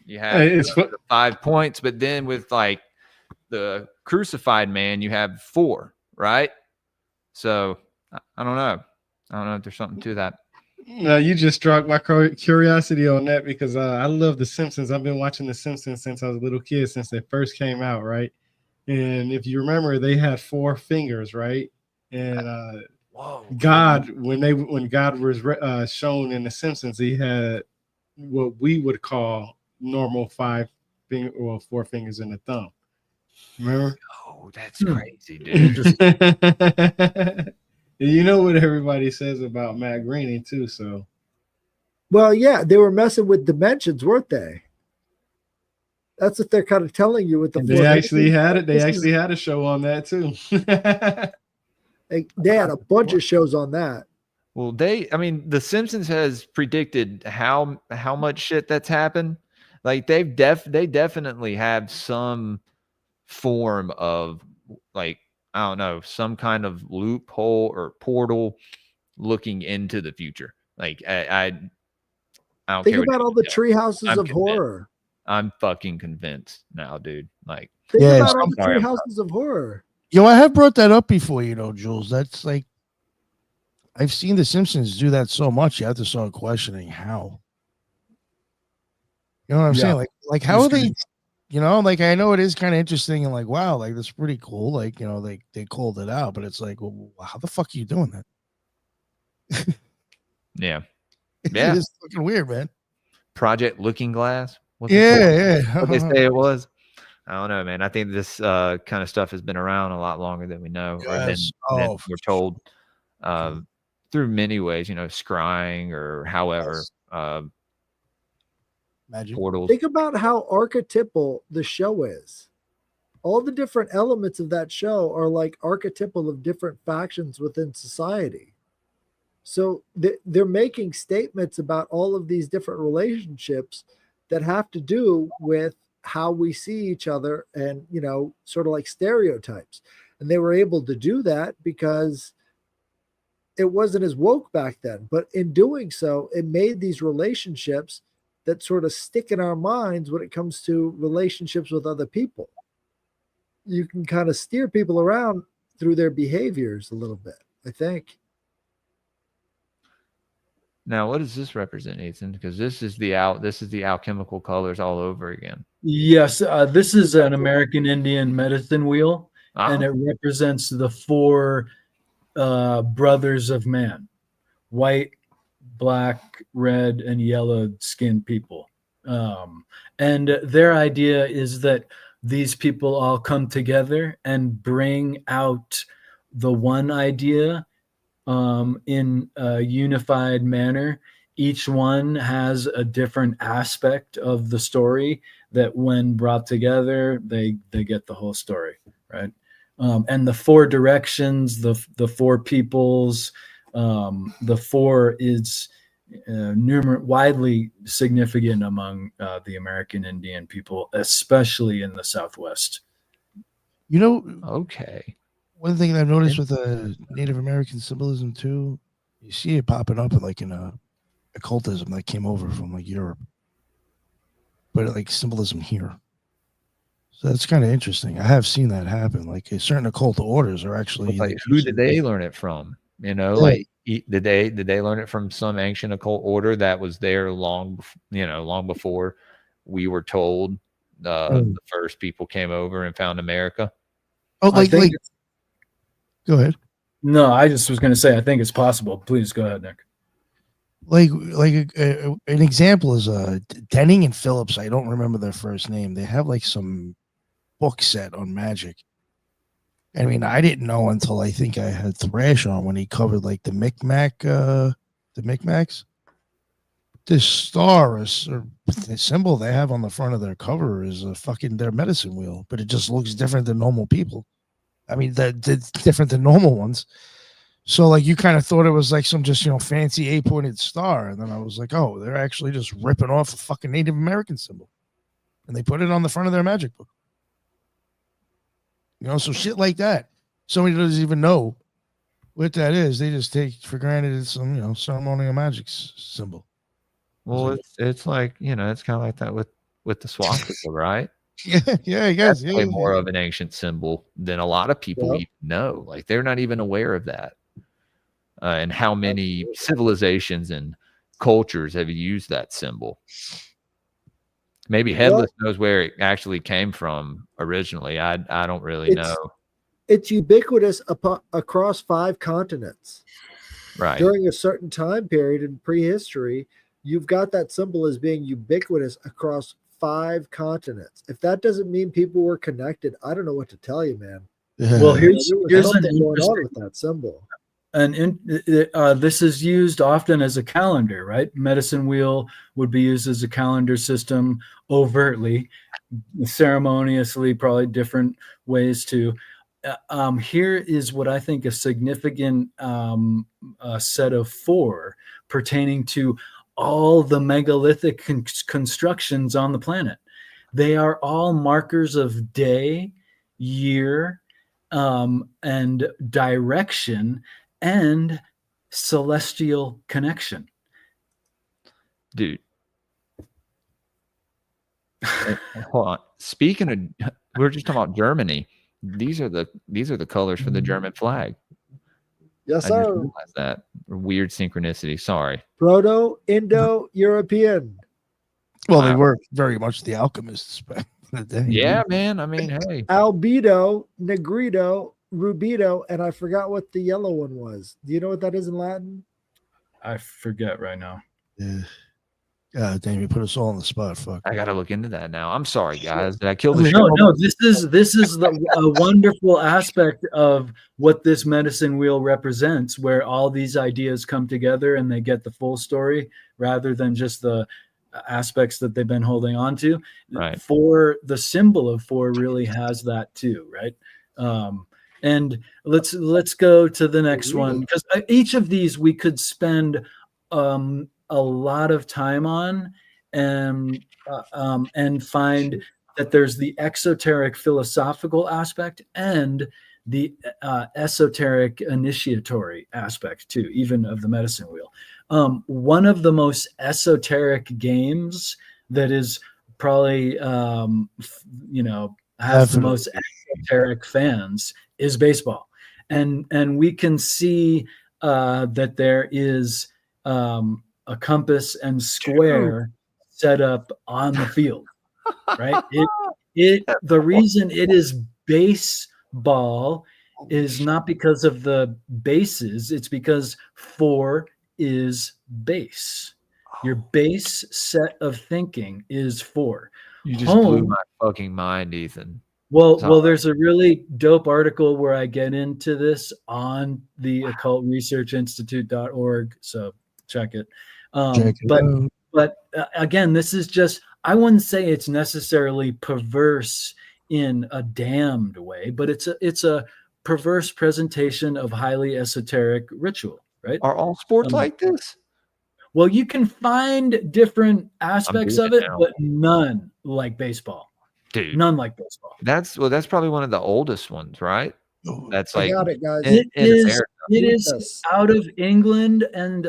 You have It's the 5 points, but then with like the crucified man, you have 4, right? So I don't know. I don't know if there's something to that. No, you just struck my curiosity on that because I love The Simpsons. I've been watching The Simpsons since I was a little kid, since they first came out, right? And if you remember, they had 4 fingers, right? And Whoa. God, when God was shown in The Simpsons, he had what we would call normal 5 finger, well, 4 fingers and a thumb. Remember? Oh, that's crazy, dude. You know what everybody says about Matt Groening too, so. Well, yeah, they were messing with dimensions, weren't they? That's what they're kind of telling you with the. They actually had it. They actually had a show on that too. They had a bunch of shows on that. Well, I mean, The Simpsons has predicted how much shit that's happened. Like they definitely have some form of like, I don't know, some kind of loophole or portal looking into the future. Like I don't Think care about all the tree houses of horror. I'm fucking convinced now, dude. Like, Think Yeah, about all the sorry, tree houses of horror. Yo, I have brought that up before, you know, Jules. That's like, I've seen The Simpsons do that so much. You have to start questioning how. You know what I'm saying? Like how are they? You know, like I know it is kind of interesting and like, wow, like that's pretty cool. Like, you know, they called it out, but it's like, well, how the fuck are you doing that? yeah, It is fucking weird, man. Project Looking Glass. What Yeah. they say it was. I don't know, man. I think this kind of stuff has been around a lot longer than we know, or than we're told. Through many ways, you know, scrying or however. Imagine. Portals. Think about how archetypal the show is. All the different elements of that show are like archetypal of different factions within society. So they're making statements about all of these different relationships that have to do with how we see each other and, you know, sort of like stereotypes. And they were able to do that because it wasn't as woke back then. But in doing so, it made these relationships that sort of stick in our minds when it comes to relationships with other people. You can kind of steer people around through their behaviors a little bit, I think. Now, what does this represent, Ethan? Because this is the alchemical colors all over again. Yes, this is an American Indian medicine wheel, and it represents the 4 brothers of man: white, black, red, and yellow skinned people. And their idea is that these people all come together and bring out the one idea in a unified manner. Each one has a different aspect of the story that when brought together, they get the whole story, right? And the four directions, the four peoples, the four is widely significant among the American Indian people, especially in the Southwest. You know, Okay. one thing that I've noticed with Native American symbolism too, you see it popping up like in occultism that came over from like Europe, but like symbolism here. So that's kind of interesting. I have seen that happen. Like certain occult orders are actually Like, who did they learn it from? You know, Yeah. like did they learn it from some ancient occult order that was there long before we were told the first people came over and found America? Oh, like go ahead. No, I just was going to say I think it's possible. Please go ahead, Nick. Like an example is Denning and Phillips. I don't remember their first name. They have like some book set on magic. I mean, I didn't know until I think I had Thrash on when he covered like the Micmacs. This star or the symbol they have on the front of their cover is their medicine wheel, but it just looks different than normal people. I mean, that's different than normal ones. So like you kind of thought it was like some just fancy 8-pointed star, and then I was like, oh, they're actually just ripping off a fucking Native American symbol, and they put it on the front of their magic book. So shit like that. Somebody doesn't even know what that is. They just take for granted it's some ceremonial magic symbol. Well, it's like it's kind of like that with the swastika, right? Yeah, I guess. That's way more of an ancient symbol than a lot of people even know. Like they're not even aware of that. And how many civilizations and cultures have used that symbol? Maybe Headless knows where it actually came from originally. I don't really know. It's ubiquitous across 5 continents. Right. During a certain time period in prehistory, you've got that symbol as being ubiquitous across 5 continents. If that doesn't mean people were connected, I don't know what to tell you, man. Well, here's something going on with that symbol. And this is used often as a calendar, right? Medicine wheel would be used as a calendar system overtly, ceremoniously, probably different ways too. Here is what I think a significant set of 4 pertaining to all the megalithic constructions on the planet. They are all markers of day, year, and direction and celestial connection. Dude. Hold on. Speaking of, we were just talking about Germany. These are the colors for the German flag. Yes, I sir. just realized that. Weird synchronicity. Sorry. Proto-Indo-European. Well, they were very much the alchemists back in the day. Yeah, man. I mean, hey. Albedo, Negrito, Rubido, and I forgot what the yellow one was. Do you know what that is in Latin? I forget right now. Yeah. God damn, you put us all on the spot. Fuck. I gotta look into that now. I'm sorry, guys. Did I kill the show? No. This is a wonderful aspect of what this medicine wheel represents, where all these ideas come together and they get the full story rather than just the aspects that they've been holding on to. Right. For the symbol of 4 really has that too, right? And let's go to the next one, because each of these we could spend a lot of time on and find that there's the exoteric philosophical aspect and the esoteric initiatory aspect too, even of the medicine wheel. One of the most esoteric games that is probably has the most esoteric fans is baseball, and we can see that there is a compass and square set up on the field, right? The reason it is baseball is not because of the bases, it's because 4 is base. Your base set of thinking is 4. You just blew my fucking mind, Ethan. Well, there's a really dope article where I get into this on the occultresearchinstitute.org, so check it. But again, this is just, I wouldn't say it's necessarily perverse in a damned way, but it's a perverse presentation of highly esoteric ritual, right? Are all sports Um, like this? Well, you can find different aspects doing of it it, now. but none like baseball. Dude, None like baseball. that's probably one of the oldest ones, right? That's I like got it, guys. It in is America. it is Yes. out of England, and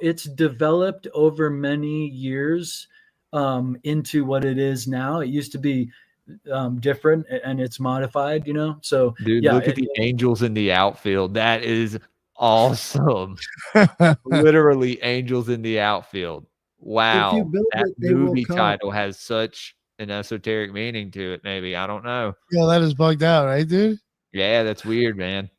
it's developed over many years into what it is now. It used to be different, and it's modified, So Dude, yeah, look at the Angels in the outfield. That is awesome. Literally angels in the outfield. If you Wow. build That it, they will movie come. title has such an esoteric meaning to it, maybe. I don't know. Yeah, that is bugged out, right, dude? Yeah, that's weird, man.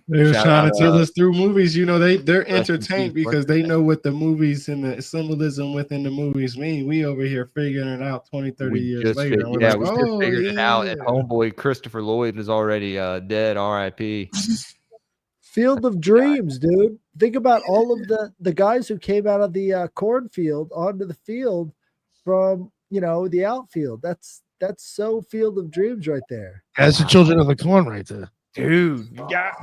They were Shout trying out, to tell us through movies. They're rest in entertained peace, because they know what the movies and the symbolism within the movies mean. We over here figuring it out 20, 30 years later. And we're like, we just oh, figured it out. yeah. And homeboy Christopher Lloyd is already dead, R.I.P. Field of Dreams, dude. Think about all of the guys who came out of the cornfield onto the field from the outfield. That's so Field of Dreams right there. That's the children of the corn right there. Dude, you got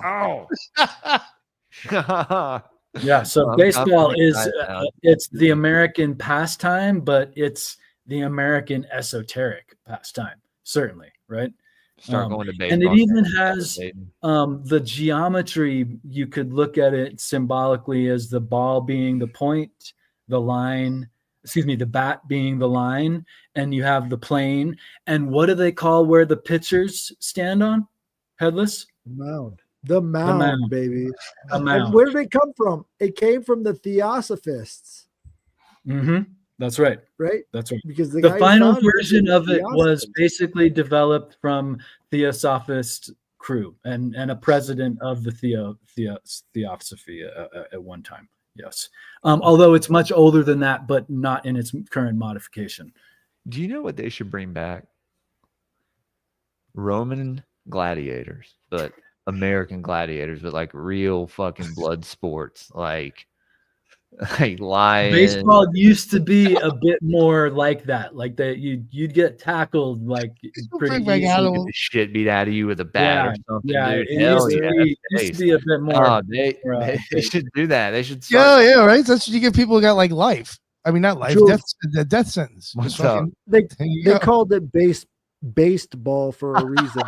Yeah, so I'm baseball pretty is excited now. it's the American pastime, but it's the American esoteric pastime, certainly, right? Start going to baseball. And it even has Dayton. the geometry. You could look at it symbolically as the ball being the point, the line, the bat being the line, and you have the plane. And what do they call where the pitchers stand on? Headless? The mound, baby. The mound. And where did it come from? It came from the Theosophists. Mm-hmm. That's right. Right? That's right. Because the guy final who founded version of it was Theosophists. basically developed from Theosophist crew and a president of the Theosophy at one time. Yes. Although it's much older than that, but not in its current modification. Do you know what they should bring back? Roman gladiators, but American gladiators, but like real fucking blood sports, like lions. Baseball used to be a bit more like that, like that you'd get tackled like pretty Bring back easily. animals. Get the shit beat out of you with a bat or something, dude. It Hell used, yeah, used to be a bit more. Oh, they should do that. They should Yeah, start. yeah, right. That's what you give people who got like life. I mean, not life, George, death sentence. What's Just fucking- They there you they go. called it baseball for a reason.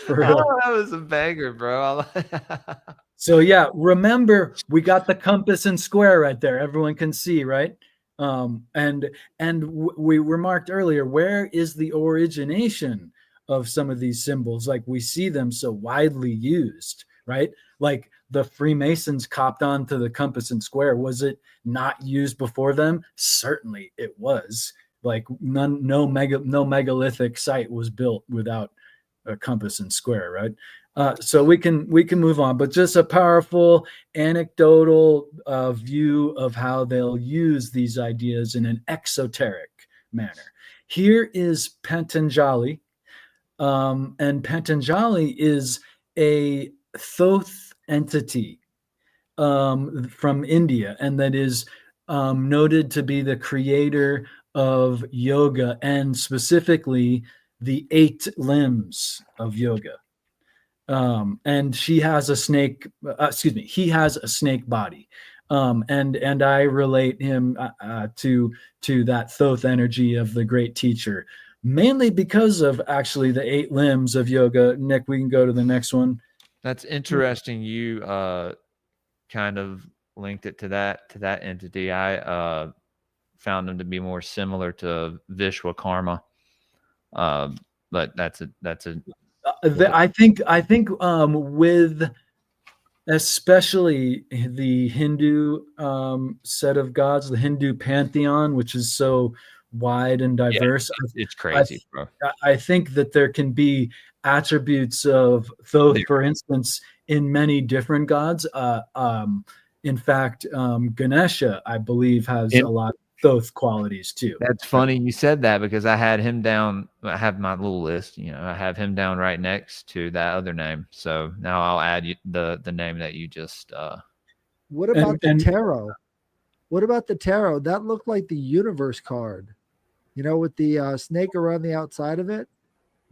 For real. Oh, that was a banger, bro. So yeah, remember we got the compass and square right there. Everyone can see, right? And we remarked earlier, where is the origination of some of these symbols? Like we see them so widely used, right? Like the Freemasons copped on to the compass and square. Was it not used before them? Certainly it was. Like no megalithic site was built without a compass and square, right? So we can move on, but just a powerful anecdotal view of how they'll use these ideas in an exoteric manner. Here is Patanjali, and Patanjali is a Thoth entity from India, and that is noted to be the creator of yoga, and specifically the 8 limbs of yoga. And she has a snake, he has a snake body. And I relate him to that Thoth energy of the great teacher, mainly because of actually the 8 limbs of yoga. Nick, we can go to the next one. That's interesting. You kind of linked it to that entity. I found them to be more similar to Vishwakarma. But that's a I think with especially the Hindu set of gods, the Hindu pantheon, which is so wide and diverse. Yeah, it's crazy, bro. I think that there can be attributes of Thoth, for instance, in many different gods. In fact, Ganesha, I believe, has a lot of Thoth qualities too. That's funny you said that, because I had him down. I have my little list, I have him down right next to that other name. So now I'll add the name that you just What about the tarot? What about the tarot? That looked like the universe card. with the snake around the outside of it,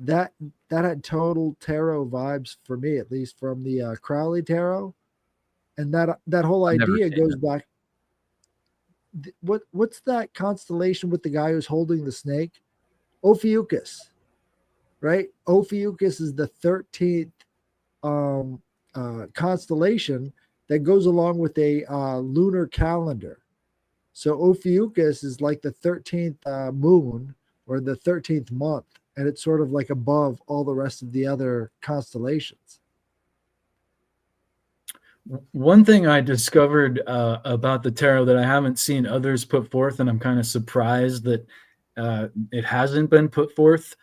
that had total tarot vibes for me, at least from the Crowley tarot, and that whole I've never idea seen goes it. back. What's that constellation with the guy who's holding the snake? Ophiuchus, right? Ophiuchus is the 13th constellation that goes along with a lunar calendar. So Ophiuchus is like the 13th moon or the 13th month, and it's sort of like above all the rest of the other constellations. One thing I discovered about the tarot that I haven't seen others put forth, and I'm kind of surprised that it hasn't been put forth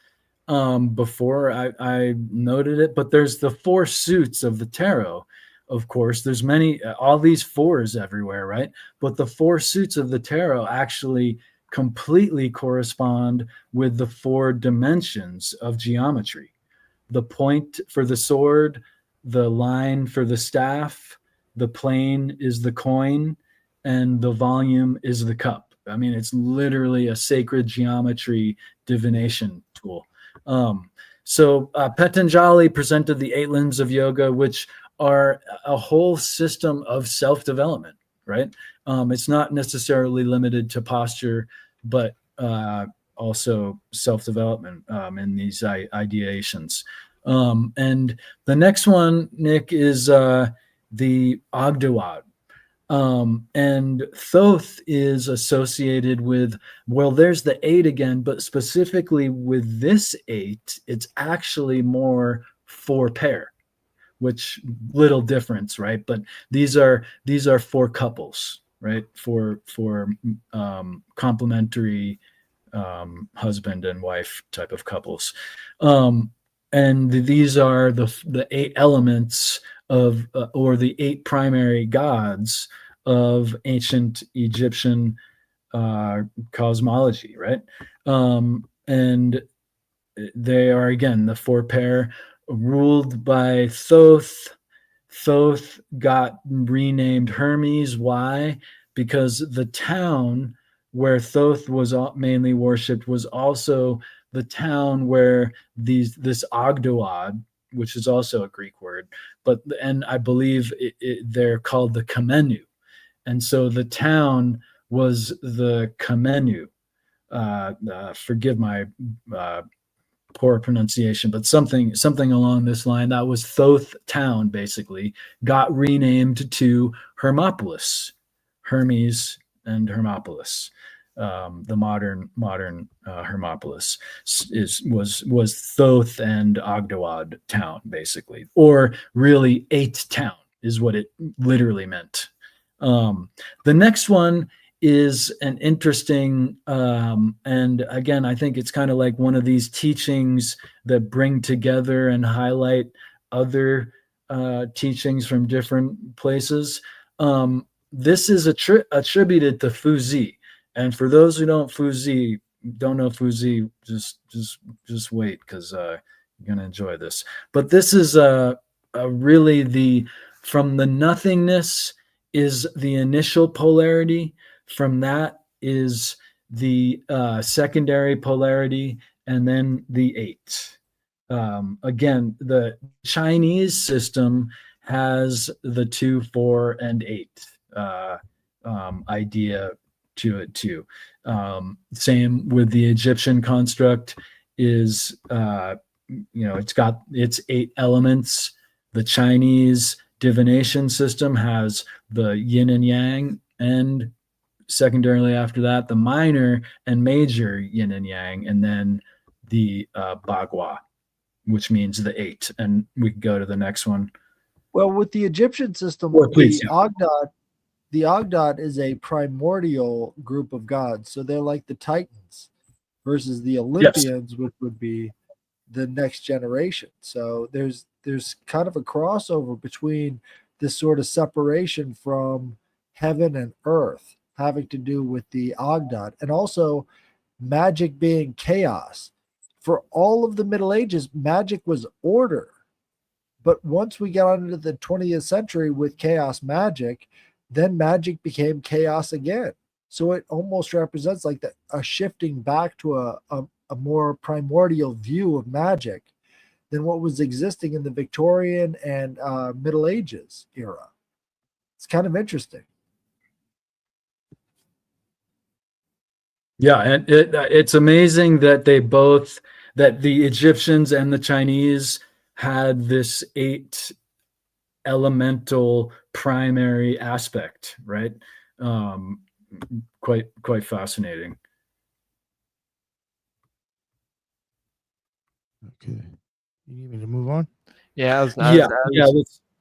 before. I noted it, but there's the 4 suits of the tarot. Of course, there's many, all these 4s everywhere, right? But the 4 suits of the tarot actually completely correspond with the 4 dimensions of geometry. The point for the sword, the line for the staff, the plane is the coin, and the volume is the cup. I mean, it's literally a sacred geometry divination tool. So Patanjali presented the 8 limbs of yoga, which are a whole system of self-development, right? It's not necessarily limited to posture, but also self-development in these ideations. And the next one, Nick, is the Ogdoad. And Thoth is associated with, well, there's the 8 again, but specifically with this 8, it's actually more 4 pair, which little difference, right? But these are 4 couples, right? For complementary husband and wife type of couples. And these are the 8 elements of, or the 8 primary gods of ancient Egyptian cosmology, right? And they are, again, the 4 pair ruled by Thoth. Thoth got renamed Hermes. Why? Because the town where Thoth was mainly worshipped was also the town where this Ogdoad, which is also a Greek word, and I believe they're called the Kamenu. And so the town was the Kamenu. Forgive my poor pronunciation, but something along this line. That was Thoth town, basically, got renamed to Hermopolis, Hermes and Hermopolis. The modern Hermopolis was Thoth and Ogdoad town, basically, or really 8 town is what it literally meant. The next one is an interesting, and again, I think it's kind of like one of these teachings that bring together and highlight other teachings from different places. This is attributed to Fuzi. And for those who don't know Fuzi, just wait, because you're gonna enjoy this. But this is really from the nothingness is the initial polarity. From that is the secondary polarity, and then the 8. Again, the Chinese system has the 2, 4, and 8 idea to it too. Same with the Egyptian construct is, it's got its 8 elements. The Chinese divination system has the yin and yang, and secondarily after that, the minor and major yin and yang, and then the Bagua, which means the 8. And we can go to the next one. Well, with the Egyptian system, Please, the Ogdoad is a primordial group of gods. So they're like the Titans versus the Olympians, yes, which would be the next generation. So there's kind of a crossover between this sort of separation from heaven and earth, having to do with the Ogdoad, and also magic being chaos. For all of the Middle Ages, magic was order. But once we got into the 20th century with chaos magic, then magic became chaos again. So it almost represents like a shifting back to a more primordial view of magic than what was existing in the Victorian and Middle Ages era. It's kind of interesting. Yeah, and it's amazing that that the Egyptians and the Chinese had this 8 elemental primary aspect, right? Quite fascinating. Okay. You need me to move on? Yeah,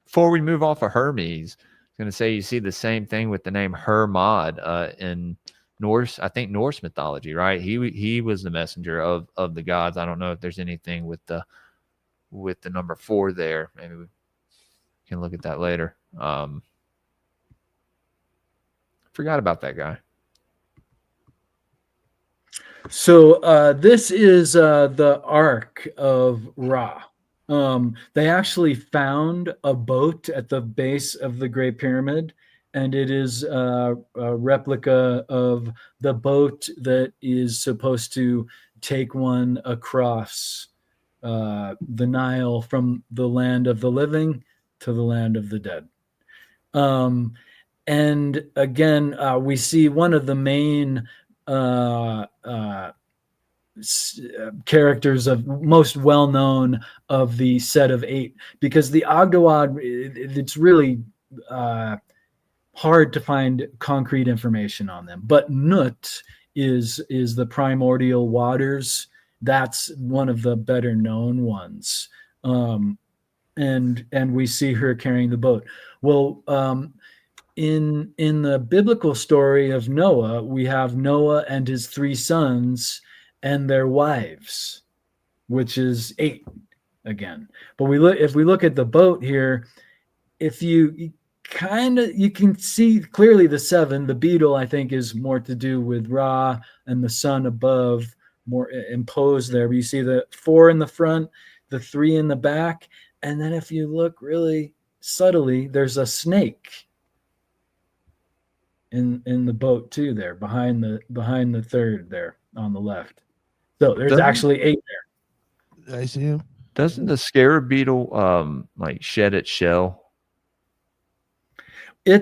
before we move off of Hermes, I was going to say you see the same thing with the name Hermod in Norse, I think Norse mythology, right? He was the messenger of the gods. I don't know if there's anything with the number 4 there. Maybe we can look at that later. Forgot about that guy. So this is the Ark of Ra. They actually found a boat at the base of the Great Pyramid, and it is a replica of the boat that is supposed to take one across the Nile from the land of the living to the land of the dead. And again, we see one of the main characters of most well known of the set of 8, because the Ogdoad, it's really hard to find concrete information on them. But Nut is the primordial waters. That's one of the better known ones. And we see her carrying the boat. Well, in the biblical story of Noah, we have Noah and his 3 sons and their wives, which is 8 again. But if we look at the boat here, if you can see clearly the 7. The beetle, I think, is more to do with Ra, and the sun above more imposed there. But you see the 4 in the front, the 3 in the back, and then if you look really subtly, there's a snake in the boat too, there behind the 3rd there on the left. So there's actually 8 there. I see him. Doesn't the scarab beetle like shed its shell? What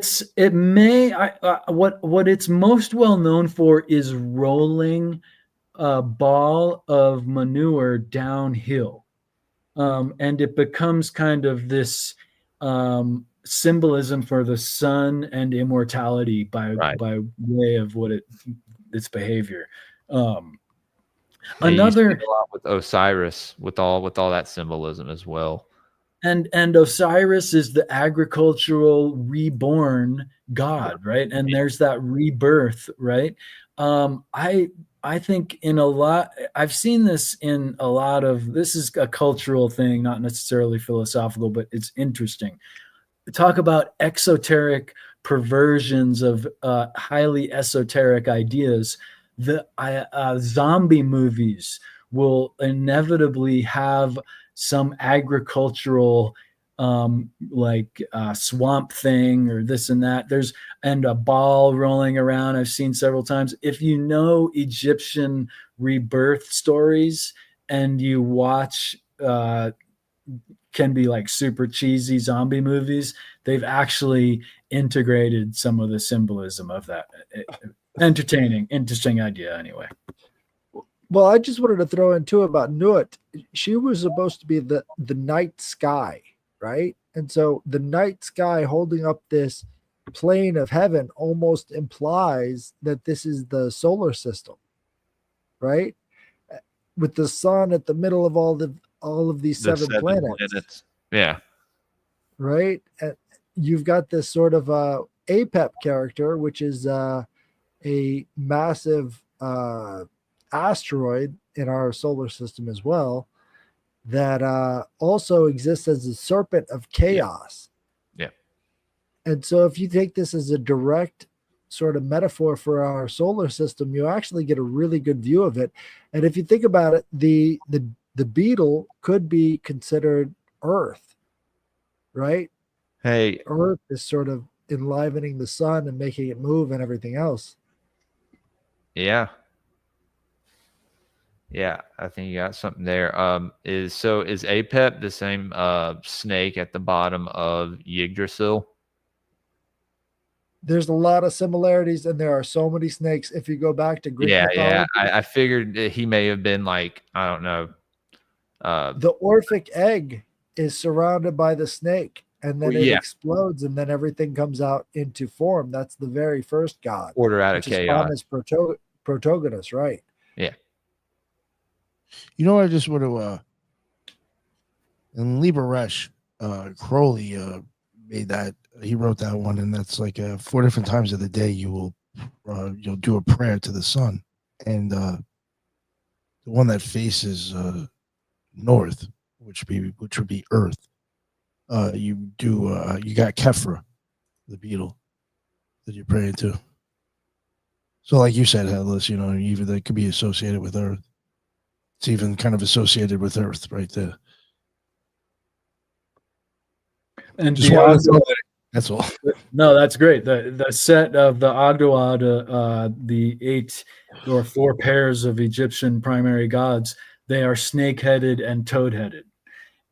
it's most well known for is rolling a ball of manure downhill, and it becomes kind of this symbolism for the sun and immortality by way of what its behavior. Another a lot with Osiris, with all that symbolism as well. And Osiris is the agricultural reborn god, right? And there's that rebirth, right? I think I've seen this in a lot of, this is a cultural thing, not necessarily philosophical, but it's interesting. Talk about exoteric perversions of highly esoteric ideas. The zombie movies will inevitably have some agricultural swamp thing or this and that. And a ball rolling around, I've seen several times. If you know Egyptian rebirth stories and you watch can be like super cheesy zombie movies, they've actually integrated some of the symbolism of that. Entertaining, interesting idea anyway. Well, I just wanted to throw in too about Nut. She was supposed to be the night sky, right? And so the night sky holding up this plane of heaven almost implies that this is the solar system, right? With the sun at the middle of all of these seven planets. Yeah. Right? And you've got this sort of Apep character, which is a massive asteroid in our solar system as well, that also exists as a serpent of chaos. Yeah. And so if you take this as a direct sort of metaphor for our solar system, you actually get a really good view of it. And if you think about it, the beetle could be considered Earth, right? Hey, Earth is sort of enlivening the sun and making it move and everything else. Yeah. Yeah, I think you got something there. Is Apep the same snake at the bottom of Yggdrasil? There's a lot of similarities, and there are so many snakes. If you go back to Greek Yeah, mythology, I figured that he may have been like, I don't know. the Orphic egg is surrounded by the snake, and then Well, it yeah. explodes, and then everything comes out into form. That's the very first god, Order out of which is chaos. Thomas Protagonist, right? Yeah. You know, I just want to and Liberesh Crowley made that. He wrote that one, and that's like 4 different times of the day you'll do a prayer to the sun, and the one that faces north, which would be Earth. You got Kefra, the beetle that you're praying to. So, like you said, Headless, even that could be associated with Earth. It's even kind of associated with Earth right there. And Just the wanted to throw that in. That's all. No, that's great. The set of the Ogdoad, the 8 or 4 pairs of Egyptian primary gods, they are snake-headed and toad-headed.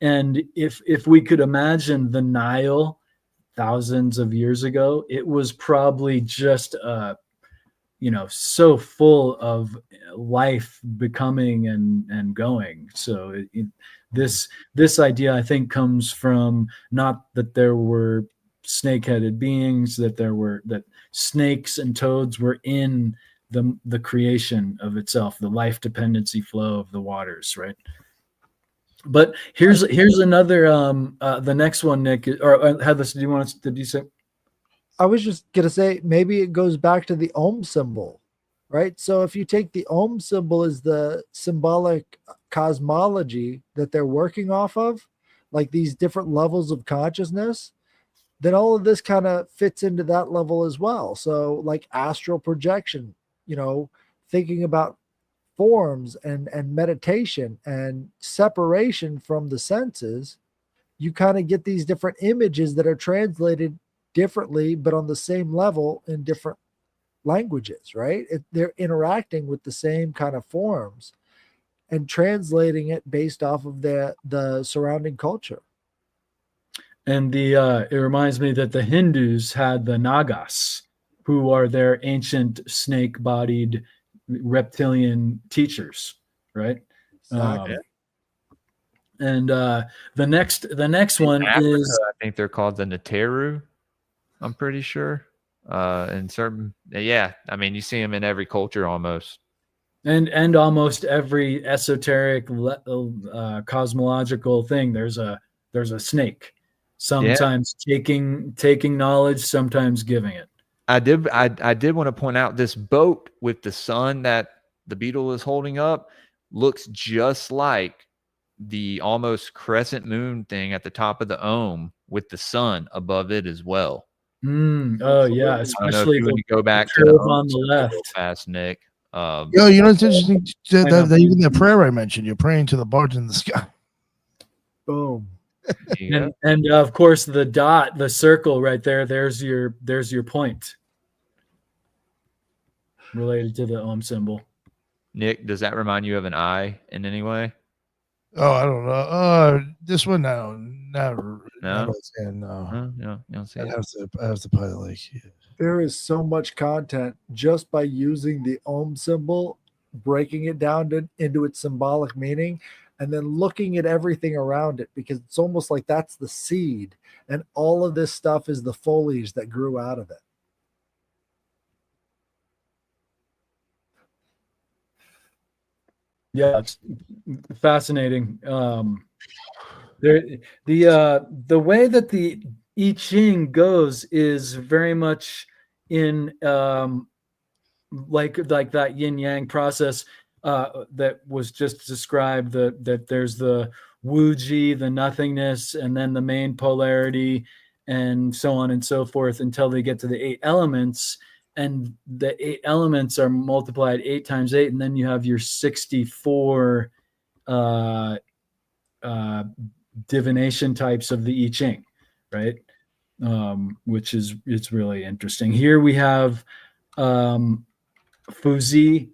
And if we could imagine the Nile thousands of years ago, it was probably just so full of life becoming and going. So this idea, I think, comes from not that there were snake-headed beings, that snakes and toads were in the creation of itself, the life dependency flow of the waters, right? But here's another the next one, Nick, or Headless, did you say? I was just going to say, maybe it goes back to the Ohm symbol, right? So if you take the Ohm symbol as the symbolic cosmology that they're working off of, like these different levels of consciousness, then all of this kind of fits into that level as well. So like astral projection, thinking about forms and meditation and separation from the senses, you kind of get these different images that are translated differently, but on the same level in different languages, right? They're interacting with the same kind of forms and translating it based off of the surrounding culture. And it reminds me that the Hindus had the Nagas, who are their ancient snake-bodied reptilian teachers, right? Exactly. And the next one Africa, is, I think they're called the Neteru. I'm pretty sure. In certain, yeah, I mean, you see them in every culture almost. and almost every esoteric cosmological thing, there's a snake, sometimes taking knowledge, sometimes giving it. I did want to point out this boat with the sun that the beetle is holding up looks just like the almost crescent moon thing at the top of the Ohm with the sun above it as well. Oh yeah, I don't know if especially you want to go back to curve the on the left. real fast, Nick. Yo, it's interesting that even the prayer I mentioned, you're praying to the barge in the sky. Boom. And of course the dot, the circle right there, there's your point related to the Ohm symbol. Nick, does that remind you of an eye in any way? Oh, I don't know. This one now, no. No, No. you don't see I it. have to probably like. Yeah. There is so much content just by using the Ohm symbol, breaking it down into its symbolic meaning, and then looking at everything around it, because it's almost like that's the seed, and all of this stuff is the foliage that grew out of it. Yeah, it's fascinating. The way that the I Ching goes is very much in like that yin yang process that was just described. That there's the Wuji, the nothingness, and then the main polarity, and so on and so forth until they get to the 8 elements. And the 8 elements are multiplied 8 times 8, and then you have your 64 divination types of the I Ching, right? Which is, it's really interesting. Here we have Fuzi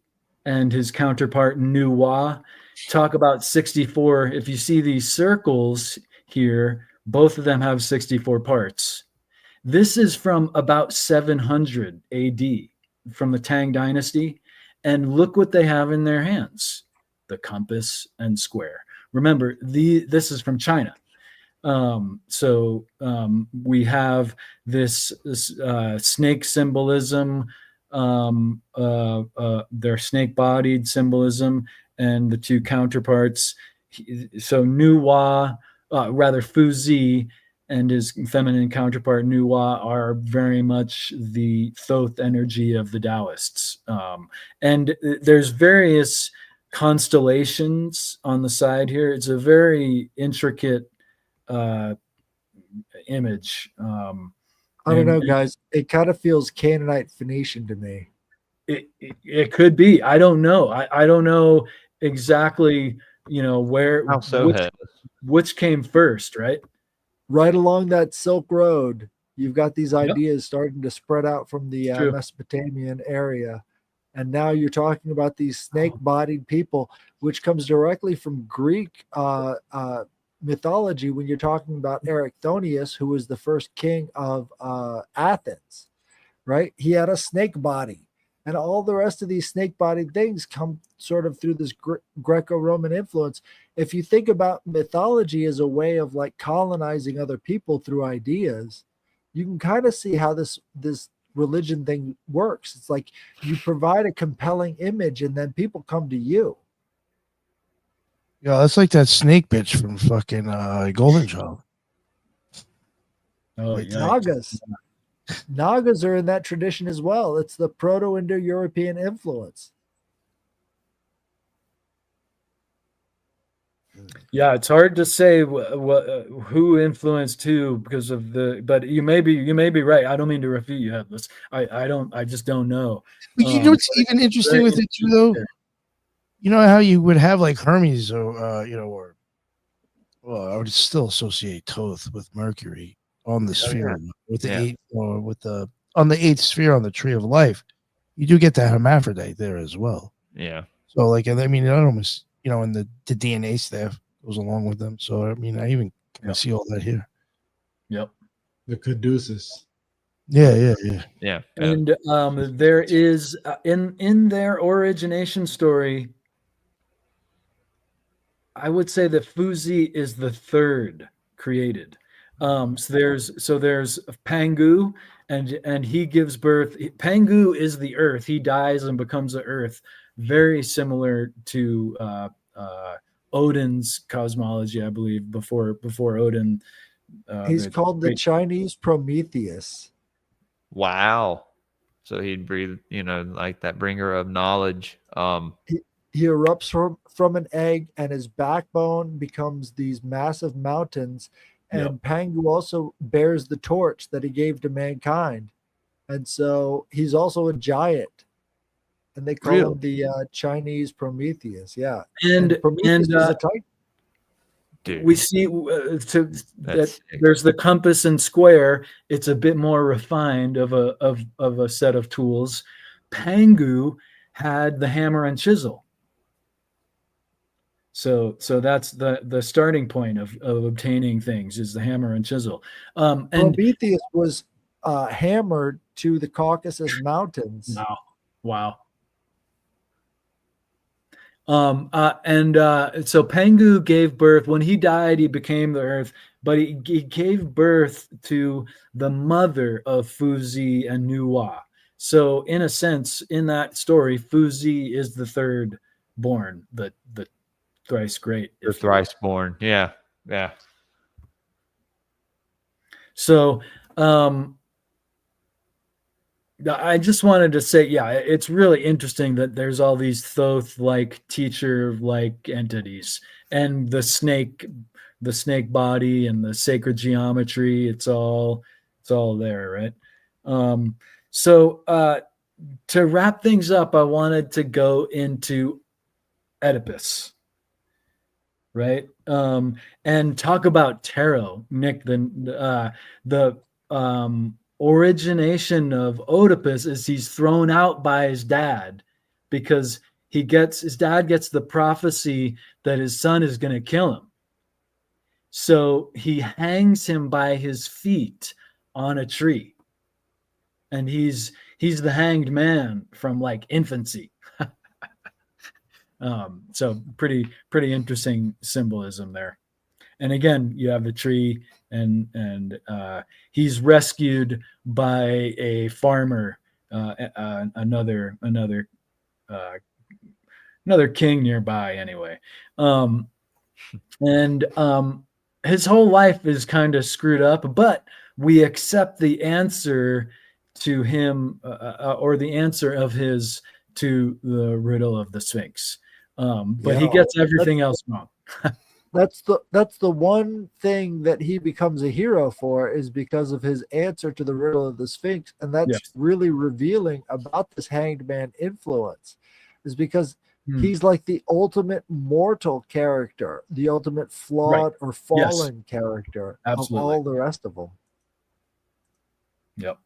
and his counterpart Nuwa talk about 64. If you see these circles here, both of them have 64 parts. This is from about 700 AD, from the Tang Dynasty. And look what they have in their hands: the compass and square. Remember, this is from China. We have this snake symbolism, their snake-bodied symbolism, and the two counterparts. So Nuwa, rather Fuzi, and his feminine counterpart Nuwa are very much the Thoth energy of the Taoists. And there's various constellations on the side here. It's a very intricate image. I don't know, guys. It kind of feels Canaanite Phoenician to me. It could be. I don't know. I don't know exactly, where which came first, right? Right along that Silk Road, you've got these ideas starting to spread out from the Mesopotamian area. And now you're talking about these snake-bodied people, which comes directly from Greek mythology when you're talking about Eratosthenes, who was the first king of Athens, right? He had a snake body. And all the rest of these snake-bodied things come sort of through this Greco-Roman influence. If you think about mythology as a way of like colonizing other people through ideas, you can kind of see how this religion thing works. It's like you provide a compelling image and then people come to you. Yeah, that's like that snake bitch from fucking Golden Child. Oh, Wait, yeah. Nagas. Nagas are in that tradition as well. It's the Proto-Indo-European influence. Yeah, it's hard to say who influenced who because of but you may be right. I don't mean to refute you, Headless. I just don't know. But you know what's even interesting with it too, though? You know how you would have like Hermes or I would still associate Thoth with Mercury on the sphere with the eighth or with the on the eighth sphere on the tree of life. You do get that hermaphrodite there as well. Yeah. So like, I mean, it almost, and the DNA stuff goes along with them. So I mean, I even kind of see all that here. Yep. The caduceus. Yeah. And there is in their origination story, I would say that Fuzi is the third created. So there's Pangu, and he gives birth. Pangu is the earth. He dies and becomes the earth, very similar to Odin's cosmology, I believe. Before Odin, he's called the Chinese Prometheus. Wow. So he'd breathe, like that bringer of knowledge. He erupts from an egg, and his backbone becomes these massive mountains. And Pangu also bears the torch that he gave to mankind. And so he's also a giant. And they call him the Chinese Prometheus. Yeah. And Prometheus is a Titan. Dude. We see that there's the compass and square. It's a bit more refined of a set of tools. Pangu had the hammer and chisel. So that's the starting point of obtaining things is the hammer and chisel. And Prometheus was hammered to the Caucasus Mountains. Wow. So Pangu gave birth. When he died, he became the earth, but he gave birth to the mother of Fuzi and Nuwa. So in a sense, in that story, Fuzi is the third born, the thrice great. The thrice born. Yeah. So I just wanted to say, it's really interesting that there's all these Thoth-like teacher-like entities, and the snake body and the sacred geometry. It's all there, right? So to wrap things up, I wanted to go into Oedipus, right? And talk about tarot, Nick. origination of Oedipus is he's thrown out by his dad because his dad gets the prophecy that his son is going to kill him. So he hangs him by his feet on a tree. And he's the hanged man from like infancy. So pretty interesting symbolism there. And again, you have the tree, and he's rescued by a farmer, another king nearby. Anyway, and his whole life is kind of screwed up, but we accept the answer to him, or the answer of his to the riddle of the Sphinx. But he gets everything else wrong. That's the one thing that he becomes a hero for, is because of his answer to the riddle of the Sphinx. And that's really revealing about this hanged man influence, is because he's like the ultimate mortal character, the ultimate flawed or fallen character of all the rest of them. Yep.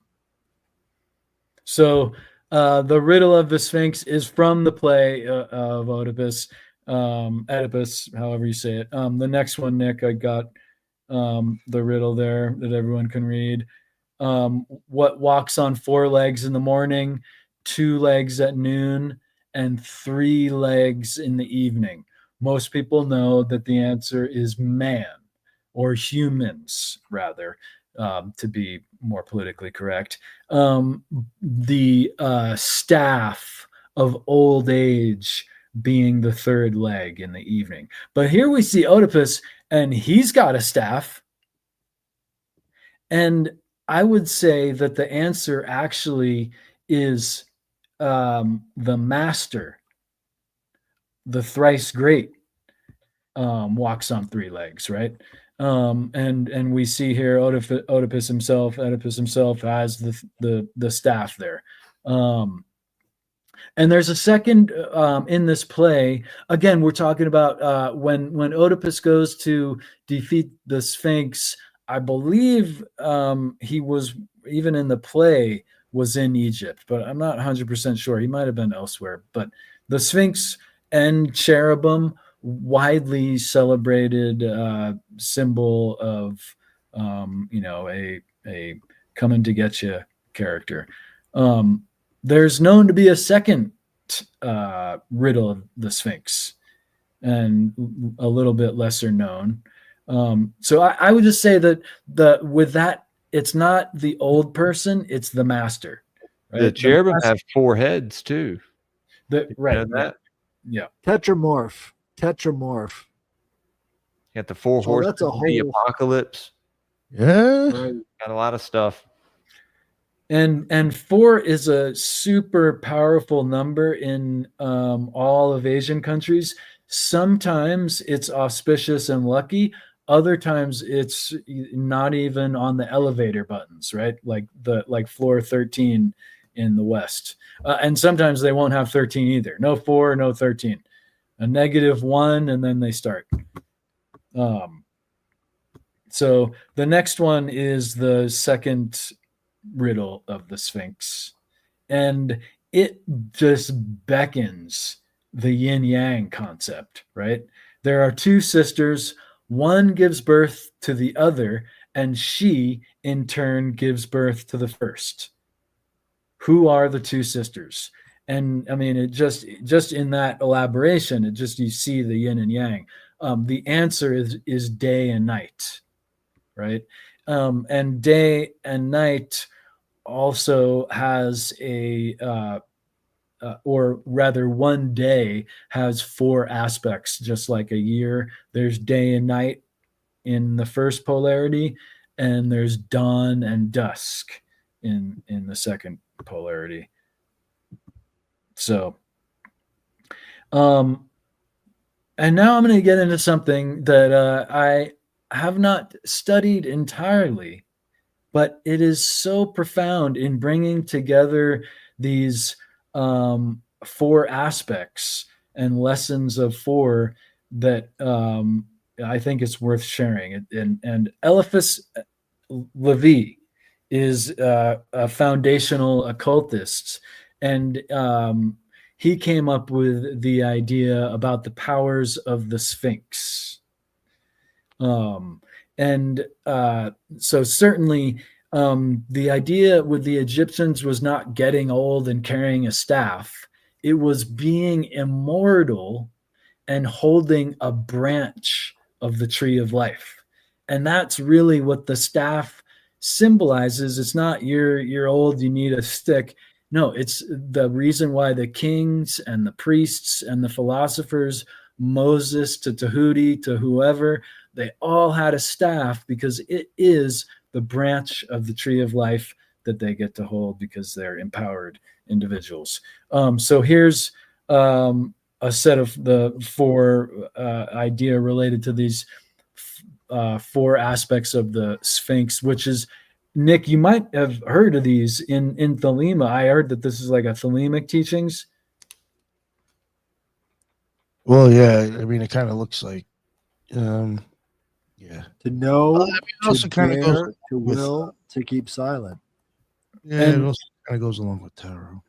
So the riddle of the Sphinx is from the play of Oedipus. Oedipus, however you say it. The next one, Nick, I got the riddle there that everyone can read. What walks on 4 legs in the morning, 2 legs at noon, and 3 legs in the evening? Most people know that the answer is man, or humans, rather, to be more politically correct. The staff of old age being the 3rd leg in the evening. But here we see Oedipus, and he's got a staff. And I would say that the answer actually is the master, the thrice great, walks on 3 legs, right? And we see here Oedipus himself has the staff there. And there's a second in this play. Again, we're talking about when Oedipus goes to defeat the Sphinx. I believe he was, even in the play, was in Egypt, but I'm not 100% sure. He might have been elsewhere. But the Sphinx and cherubim, widely celebrated symbol of a coming to get you character. There's known to be a second riddle of the Sphinx, and a little bit lesser known. So I would just say that with that, it's not the old person, it's the master. Right? The cherubim have 4 heads too. That? Yeah. Tetramorph. You got the 4 horses, the apocalypse. Yeah. Got a lot of stuff. And 4 is a super powerful number in all of Asian countries. Sometimes it's auspicious and lucky. Other times it's not even on the elevator buttons, right? Like floor 13 in the West. And sometimes they won't have 13 either. No 4, no 13. A -1, and then they start. So the next one is the second riddle of the Sphinx, and it just beckons the yin yang concept, right? There are 2 sisters. One gives birth to the other, and she in turn gives birth to the first. Who are the 2 sisters? And I mean, it just in that elaboration, you see the yin and yang. The answer is day and night, right? And day and night also has or rather, one day has 4 aspects, just like a year. There's day and night in the first polarity, and there's dawn and dusk in the second polarity. So, and now I'm going to get into something that I have not studied entirely, but it is so profound in bringing together these 4 aspects and lessons of 4 that I think it's worth sharing. And Eliphas Levi is a foundational occultist, and he came up with the idea about the powers of the Sphinx. So certainly the idea with the Egyptians was not getting old and carrying a staff. It was being immortal and holding a branch of the tree of life. And that's really what the staff symbolizes. It's not you're old, you need a stick. No, it's the reason why the kings and the priests and the philosophers, Moses to Tahuti to whoever, they all had a staff because it is the branch of the tree of life that they get to hold because they're empowered individuals. So here's a set of the four idea related to these four aspects of the Sphinx, which is, Nick, you might have heard of these in Thelema. I heard that this is like a Thelemic teachings. Well, yeah. I mean, it kind of looks like, yeah. To know, I mean, it also to kind of goes dare, to with, will, to keep silent. yeah, And- it also kind of goes along with tarot.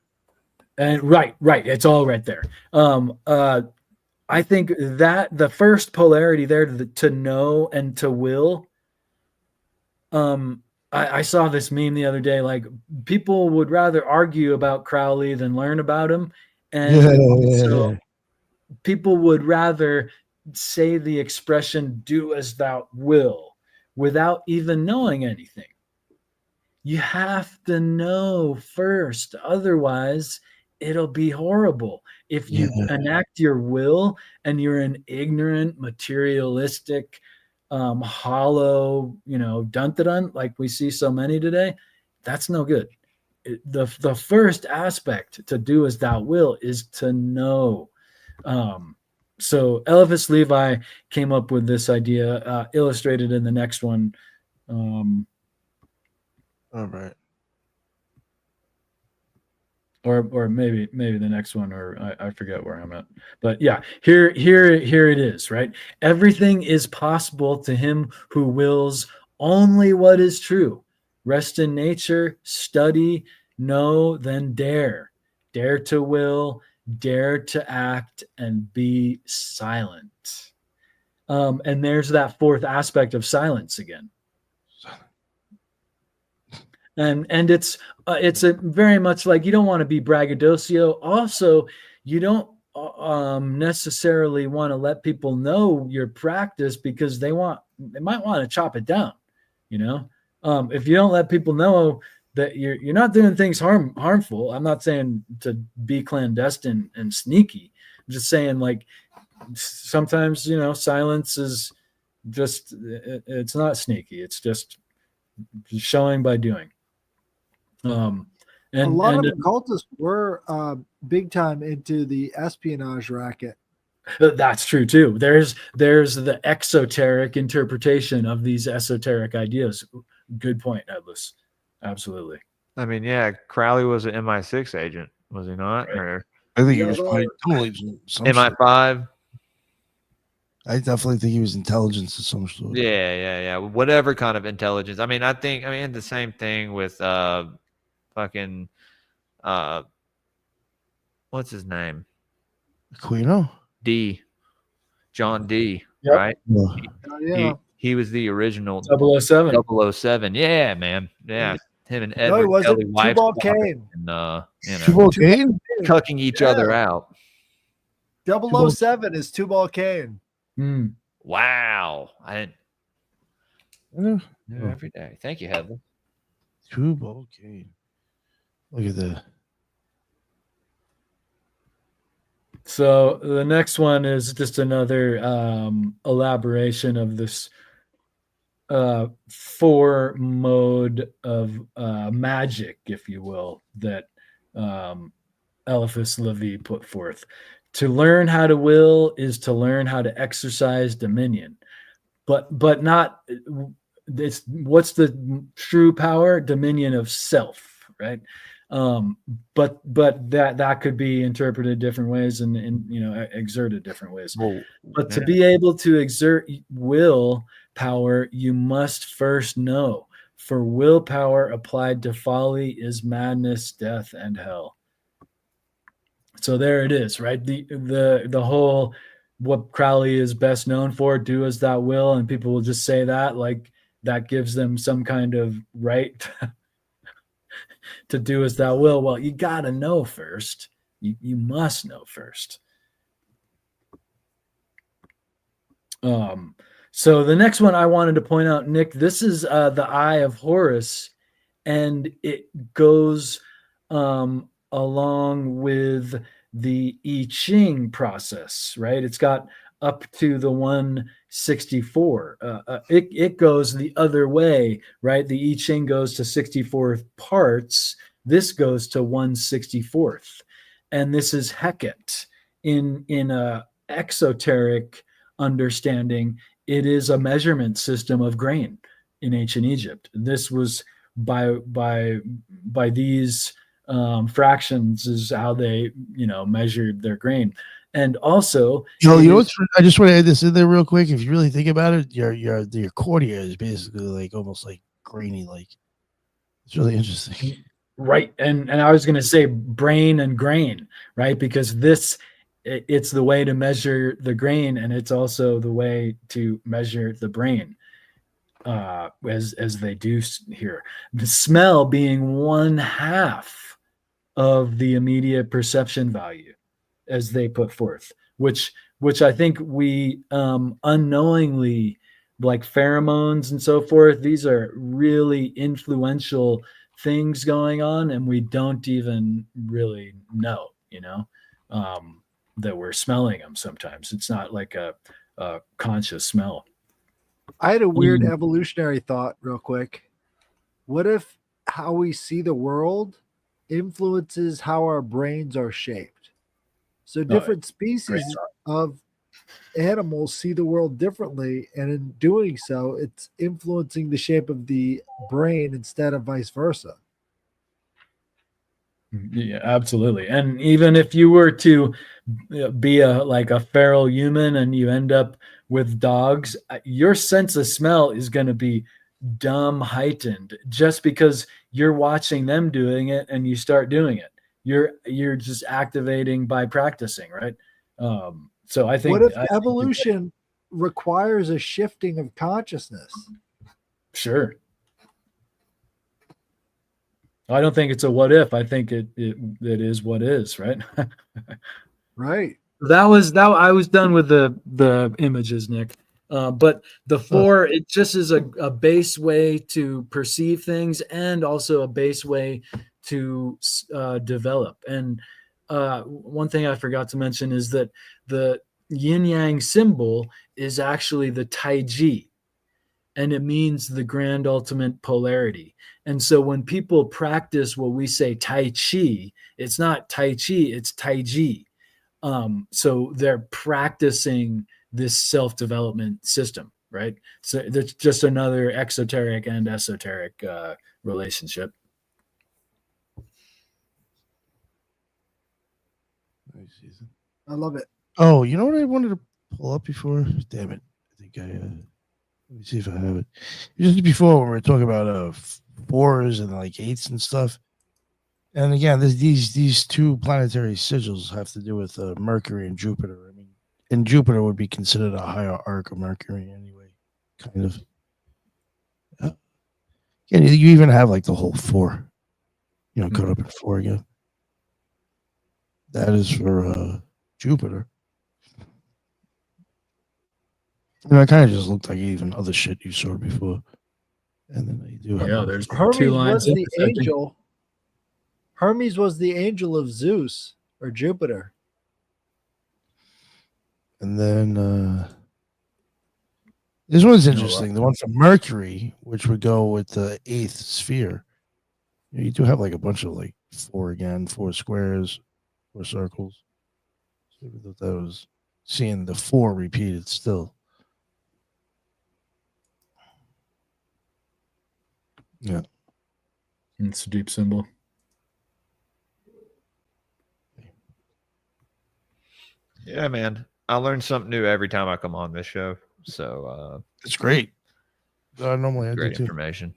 And right, it's all right there. I think that the first polarity there, to know and to will. I saw this meme the other day. Like, people would rather argue about Crowley than learn about him, and so people would rather say the expression "do as thou will" without even knowing anything. You have to know first, otherwise it'll be horrible. If you enact your will and you're an ignorant, materialistic, hollow, dun-dun, like we see so many today, that's no good. The first aspect to do as thou will is to know. So Eliphas Levi came up with this idea, illustrated in the next one. All right. Or maybe the next one, or I forget where I'm at. But yeah, here it is, right? Everything is possible to him who wills only what is true. Rest in nature, study, know, then dare. Dare to will, dare to act, and be silent. And there's that fourth aspect of silence again. And it's a very much like, you don't want to be braggadocio. Also, you don't necessarily want to let people know your practice because they might want to chop it down. If you don't let people know that you're not doing things harmful. I'm not saying to be clandestine and sneaky. I'm just saying, like, sometimes silence is just, it's not sneaky. It's just showing by doing. And a lot of occultists were big time into the espionage racket. That's true too. There's the exoteric interpretation of these esoteric ideas. Good point, Edlis. Absolutely. I mean, yeah, Crowley was an MI6 agent, was he not? Right. Or I think he was probably totally some sort. MI5? I definitely think he was intelligence of some sort. Yeah. Whatever kind of intelligence. I mean, the same thing with fucking what's his name? Aquino? John D. Yep. Right? Oh, yeah. He was the original 007. 007. Yeah, man. Yeah. Him and No, Edward he wasn't. Kelly wife Tubal Cain. and Tubal Cain? cucking each other out. 007 is Tubal Cain. Wow. I didn't Yeah. know every day. Thank you, Heather. Tubal Cain. Look at that. So the next one is just another elaboration of this four mode of magic, if you will, that Eliphas Levi put forth. To learn how to will is to learn how to exercise dominion, but not. It's what's the true power? Dominion of self, right? But that could be interpreted different ways and exerted different ways. But to be able to exert will power, you must first know. for willpower applied to folly is madness, death, and hell. So there it is, right? The whole, what Crowley is best known for, do as thou will, and people will just say that like that gives them some kind of right to do as thou will. Well, you got to know first. You must know first. So the next one I wanted to point out, Nick, this is the Eye of Horus, and it goes along with the I Ching process, right? It's got up to the 164. It goes the other way, right? The I Ching goes to 64 parts. This goes to 164th, and this is Hecate in a exoteric understanding. It is a measurement system of grain in ancient Egypt. This was by these fractions is how they measured their grain. And also, I just want to add this in there real quick. If you really think about it, your cornea is basically like almost like grainy. Like, it's really interesting. Right. And I was going to say brain and grain, right? Because it's the way to measure the grain, and it's also the way to measure the brain, as they do here. The smell being 1/2 of the immediate perception value, as they put forth, which I think we unknowingly, like pheromones and so forth, these are really influential things going on, and we don't even really know, that we're smelling them. Sometimes it's not like a conscious smell. I had a weird evolutionary thought real quick. What if how we see the world influences how our brains are shaped? So different species of animals see the world differently, and in doing so, it's influencing the shape of the brain instead of vice versa. Yeah, absolutely. And even if you were to be a feral human and you end up with dogs, your sense of smell is going to be dumb heightened just because you're watching them doing it and you start doing it. You're just activating by practicing, right? So I think, what if evolution requires a shifting of consciousness? Sure. I don't think it's a what if. I think it is what is, right? Right. That I was done with the images, Nick. But the 4, it just is a base way to perceive things, and also a base way to develop. And one thing I forgot to mention is that the yin yang symbol is actually the Tai Chi, and it means the grand ultimate polarity. And so when people practice what we say Tai Chi, it's not Tai Chi, it's Tai Chi. So they're practicing this self-development system, right? So that's just another exoteric and esoteric relationship. I love it. Oh, you know what I wanted to pull up before? Damn it. I think let me see if I have it. Just before, when we were talking about 4s and like 8s and stuff. And again, these 2 planetary sigils have to do with Mercury and Jupiter. I mean, and Jupiter would be considered a higher arc of Mercury anyway, kind of. Yeah, you even have like the whole 4, cut up in 4 again. That is for Jupiter. It kind of just looked like even other shit you saw before. And then you do have there's Hermes 2 lines. was the angel. Hermes was the angel of Zeus or Jupiter. And then this one's interesting. The one from Mercury, which would go with the 8th sphere. You do have like a bunch of like 4 again, 4 squares, 4 circles. So that was seeing the 4 repeated still. Yeah. It's a deep symbol. Yeah, man. I learn something new every time I come on this show. So it's great. Normally I Great do too. information.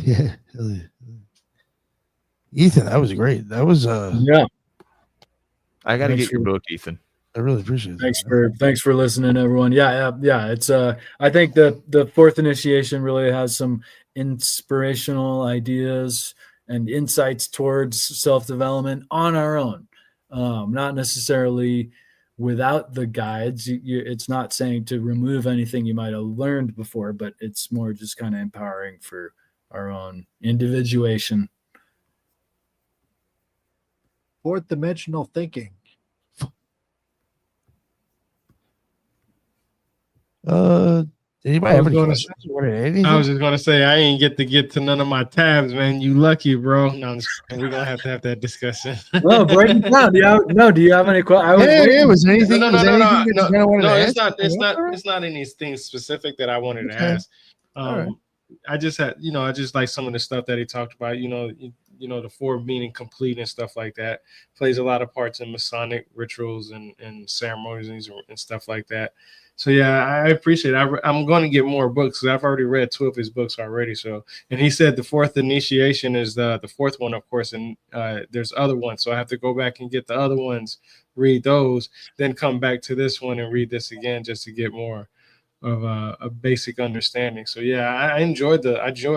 Yeah. Hell yeah. Ethan, that was great. That was Yeah. I got to Thanks get your for- book, Ethan. I really appreciate that. Thanks for listening, everyone. Yeah. It's I think the fourth initiation really has some inspirational ideas and insights towards self-development on our own. Not necessarily without the guides. It's not saying to remove anything you might have learned before, but it's more just kind of empowering for our own individuation. Fourth dimensional thinking. Anybody I have was any gonna- questions? What, anything? I was just gonna say I ain't get to none of my tabs, man. You lucky, bro. No, I'm just kidding. We're gonna have to have that discussion. No, break it down. Do you have any questions? Yeah, was there anything? No, was there anything that you kinda wanted to it's ask? not. It's not anything specific that I wanted to Okay. ask. All right. I just had, I just like some of the stuff that he talked about. The four meaning complete and stuff like that plays a lot of parts in Masonic rituals and ceremonies and stuff like that. So yeah, I appreciate it. I'm going to get more books because I've already read 2 of his books already. So, and he said the fourth initiation is the fourth one, of course, and there's other ones. So I have to go back and get the other ones, read those, then come back to this one and read this again just to get more of a basic understanding. So yeah, I enjoy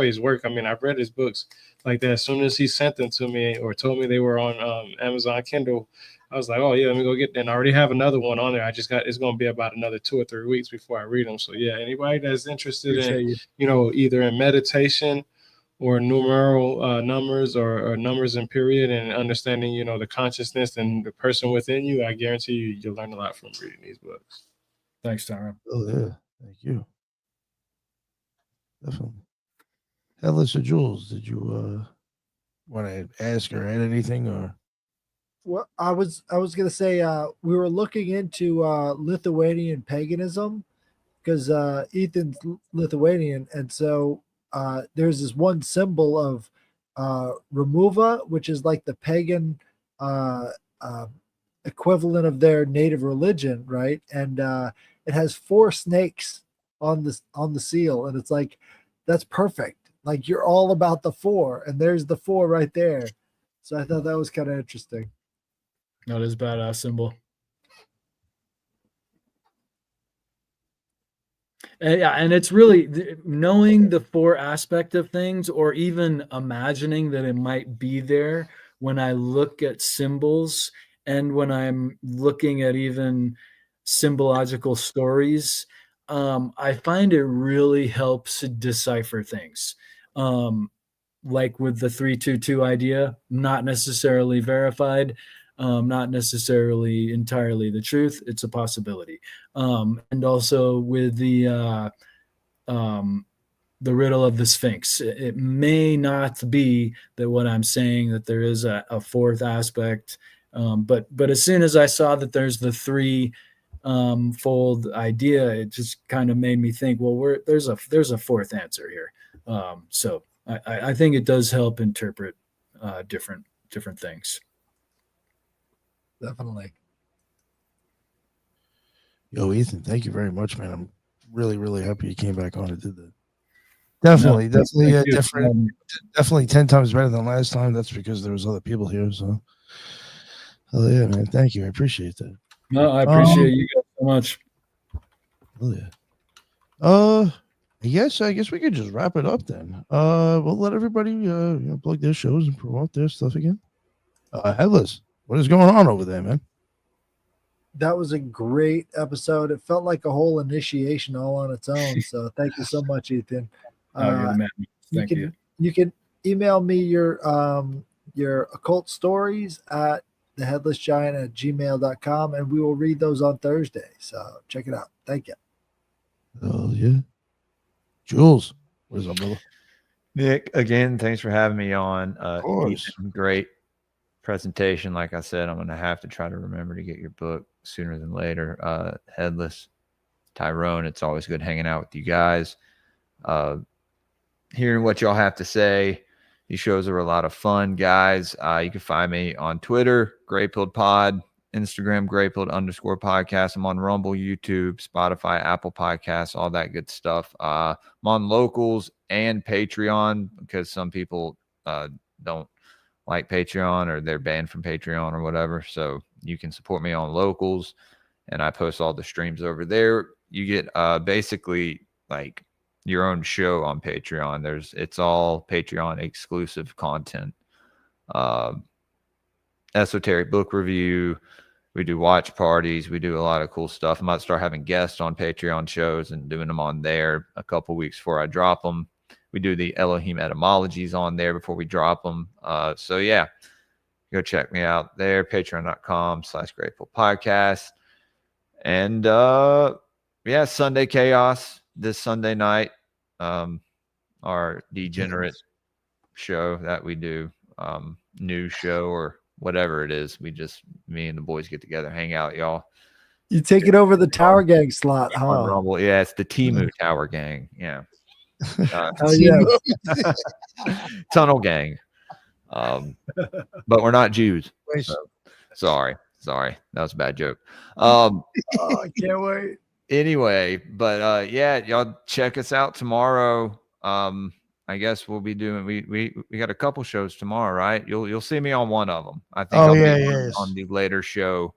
his work. I mean, I've read his books like that. As soon as he sent them to me or told me they were on Amazon Kindle, I was like, oh yeah, let me go get them. I already have another one on there. It's going to be about another 2 or 3 weeks before I read them. So yeah, anybody that's interested in, either in meditation or numeral numbers or numbers in period and understanding, the consciousness and the person within you, I guarantee you'll learn a lot from reading these books. Thanks, Tyron. Oh yeah, thank you. Definitely. Headless or Jules, did you want to ask or add anything or? Well, I was gonna say we were looking into Lithuanian paganism because Ethan's Lithuanian, and so there's this one symbol of Remuva, which is like the pagan equivalent of their native religion, right? And it has 4 snakes on the seal, and it's like that's perfect. Like you're all about the 4, and there's the 4 right there. So I thought that was kind of interesting. No, it is badass symbol. And it's really knowing the 4 aspect of things, or even imagining that it might be there when I look at symbols and when I'm looking at even symbological stories. I find it really helps decipher things. Like with the 322 idea, not necessarily verified, not necessarily entirely the truth. It's a possibility. And also with the riddle of the Sphinx, it may not be that what I'm saying that there is a 4th aspect, but as soon as I saw that there's the 3 fold idea, it just kind of made me think, well, there's a 4th answer here. So I think it does help interpret different things. Definitely. Yo, Ethan, thank you very much, man. I'm really, really happy you came back on and did that. Definitely different. Definitely 10 times better than last time. That's because there was other people here. So, oh yeah, man. Thank you. I appreciate that. No, I appreciate you guys so much. Oh yeah. I guess we could just wrap it up then. We'll let everybody plug their shows and promote their stuff again. Headless, what is going on over there, man? That was a great episode. It felt like a whole initiation all on its own. So thank you so much, Ethan. You're the man. Thank you. You can email me your occult stories at theheadlessgiant@gmail.com, and we will read those on Thursday. So check it out. Thank you. Oh yeah. Jules, what is up, brother? Nick, again, thanks for having me on. Of course. Ethan, great presentation. Like I said, I'm going to have to try to remember to get your book sooner than later. Headless, Tyrone, it's always good hanging out with you guys. Hearing what y'all have to say. These shows are a lot of fun, guys. You can find me on Twitter, Gray Pilled Pod, Instagram, _podcast. I'm on Rumble, YouTube, Spotify, Apple Podcasts, all that good stuff. I'm on Locals and Patreon because some people don't like Patreon or they're banned from Patreon or whatever. So you can support me on Locals, and I post all the streams over there. You get basically like your own show on Patreon. It's all Patreon exclusive content. Esoteric book review. We do watch parties. We do a lot of cool stuff. I might start having guests on Patreon shows and doing them on there a couple weeks before I drop them. We do the Elohim etymologies on there before we drop them. So yeah, go check me out there, patreon.com/grateful podcast. And yeah, Sunday Chaos this Sunday night. Our degenerate show that we do, news show or whatever it is. Me and the boys get together, hang out, y'all. You taking over the Tower Gang slot, On huh? Rumble. Yeah, it's the Timu Tower Gang. Yeah. Oh, yeah. Tunnel Gang. But we're not Jews. So, sorry. That was a bad joke. Oh, I can't wait. Anyway, but yeah, y'all check us out tomorrow. I guess we'll be doing we got a couple shows tomorrow, right? You'll see me on one of them. I think I'll be on the later show,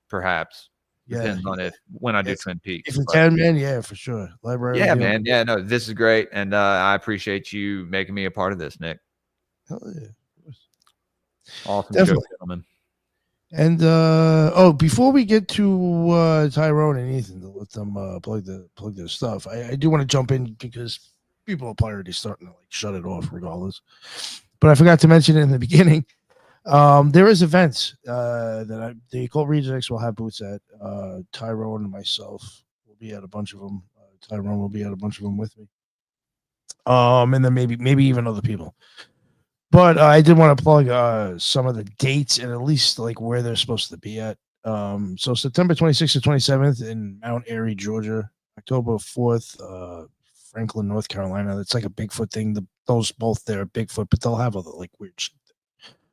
perhaps. Depends on when I do Twin Peaks. If you can, man, yeah, for sure. Library. Yeah, man. Yeah, no, this is great. And I appreciate you making me a part of this, Nick. Hell yeah. Awesome Definitely. show, gentlemen. And before we get to Tyrone and Ethan to let them plug their stuff, I do want to jump in because people are probably already starting to like shut it off regardless. But I forgot to mention it in the beginning. There is events that the Occult Rejects will have booths at. Tyrone and myself will be at a bunch of them. Tyrone will be at a bunch of them with me. And then maybe even other people. But I did want to plug some of the dates and at least like where they're supposed to be at. So September 26th to 27th in Mount Airy, Georgia. October 4th, Franklin, North Carolina. It's like a Bigfoot thing. Those both there are Bigfoot, but they'll have other like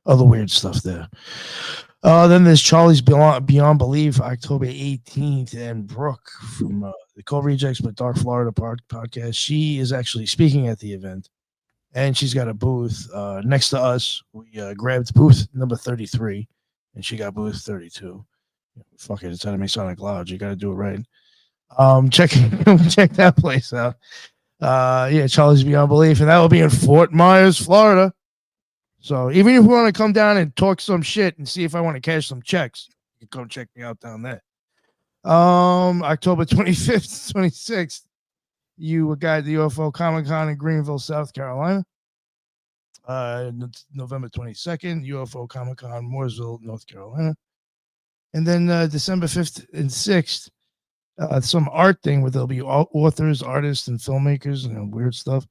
other weird stuff there. Then there's Charlie's Beyond Belief, October 18th, and Brooke from the Cold Rejects but Dark Florida podcast. She is actually speaking at the event. And she's got a booth next to us. We grabbed booth number 33, and she got booth 32. Fuck it, it's Enemy Sonic Lodge. You got to do it right. Check that place out. Yeah, Charlie's Beyond Belief, and that will be in Fort Myers, Florida. So even if you want to come down and talk some shit and see if I want to cash some checks, you can come check me out down there. October 25th, 26th. You got the UFO Comic-Con in Greenville, South Carolina. November 22nd, UFO Comic-Con, Mooresville, North Carolina. And then December 5th and 6th, some art thing where there'll be authors, artists, and filmmakers and weird stuff.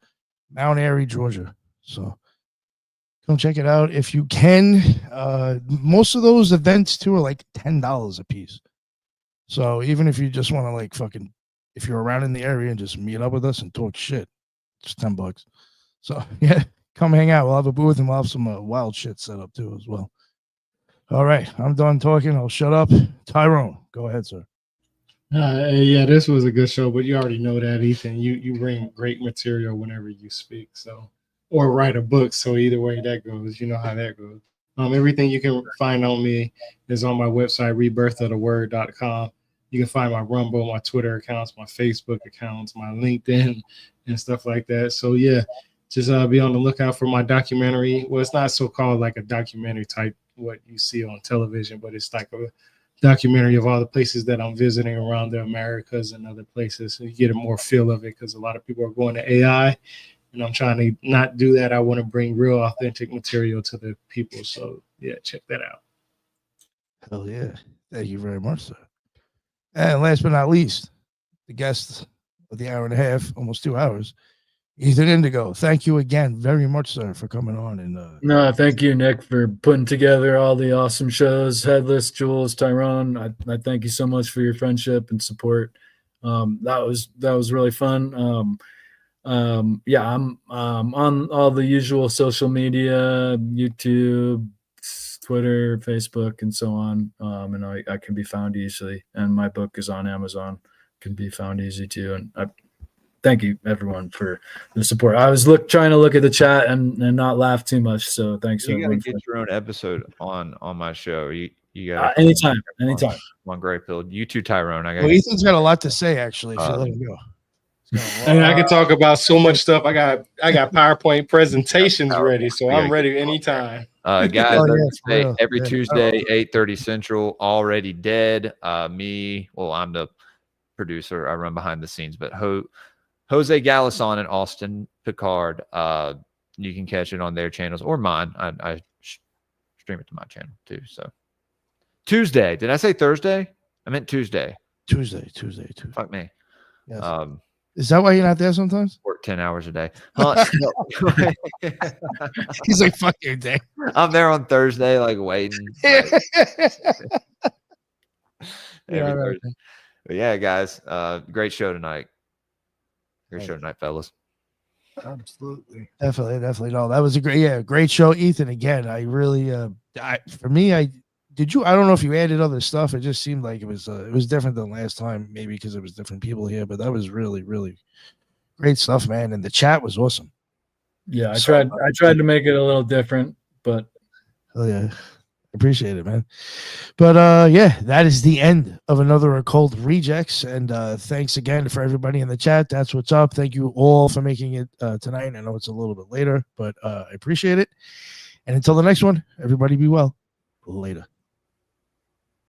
Mount Airy, Georgia. So come check it out if you can. Most of those events, too, are like $10 a piece. So even if you just want to like fucking if you're around in the area and just meet up with us and talk shit, it's $10. So yeah, come hang out. We'll have a booth and we'll have some wild shit set up too as well. All right, I'm done talking. I'll shut up. Tyrone, go ahead, sir. Yeah, this was a good show, but you already know that, Ethan. You bring great material whenever you speak, so or write a book. So either way that goes, you know how that goes. Everything you can find on me is on my website, rebirthoftheword.com. You can find my Rumble, my Twitter accounts, my Facebook accounts, my LinkedIn, and stuff like that. So yeah, just be on the lookout for my documentary. Well, it's not so called like a documentary type what you see on television, but it's like a documentary of all the places that I'm visiting around the Americas and other places. So you get a more feel of it because a lot of people are going to AI, and I'm trying to not do that. I want to bring real authentic material to the people. So yeah, check that out. Hell yeah. Thank you very much, sir. And last but not least, the guest of the hour and a half, almost 2 hours, Ethan Indigo. Thank you again very much, sir, for coming on. And no, thank you, Nick, for putting together all the awesome shows. Headless, Jules, Tyrone. I thank you so much for your friendship and support. That was really fun. Yeah, I'm on all the usual social media, YouTube, Twitter, Facebook, and so on. And I can be found easily. And my book is on Amazon, can be found easy too. And I thank you everyone for the support. I was trying to look at the chat and not laugh too much. So thanks. You gotta get your own episode on my show. You got anytime. On Great Pill. You too, Tyrone. Well, Ethan's got a lot to say actually. If you let him go. And I can talk about so much stuff. I got PowerPoint presentations ready, so I'm ready anytime. Guys, yeah, every Tuesday, 8:30 Central, Already Dead. I'm the producer. I run behind the scenes, but Jose Galison and Austin Picard, you can catch it on their channels or mine. I stream it to my channel too. So Tuesday. Did I say Thursday? I meant Tuesday. Tuesday. Fuck me. Yes. Is that why you're not there sometimes? Work 10 hours a day. He's like, fuck your day. I'm there on Thursday, like waiting. Every Thursday. But yeah, guys. Great show tonight. Great show tonight, fellas. Absolutely. Definitely. No, that was a great show. Ethan, again, I really I don't know if you added other stuff. It just seemed like it was different than last time, maybe because it was different people here, but that was really, really great stuff, man. And the chat was awesome. Yeah, I tried to make it a little different, but yeah. Appreciate it, man. But that is the end of another Occult Rejects. And thanks again for everybody in the chat. That's what's up. Thank you all for making it tonight. I know it's a little bit later, but I appreciate it. And until the next one, everybody be well. Later.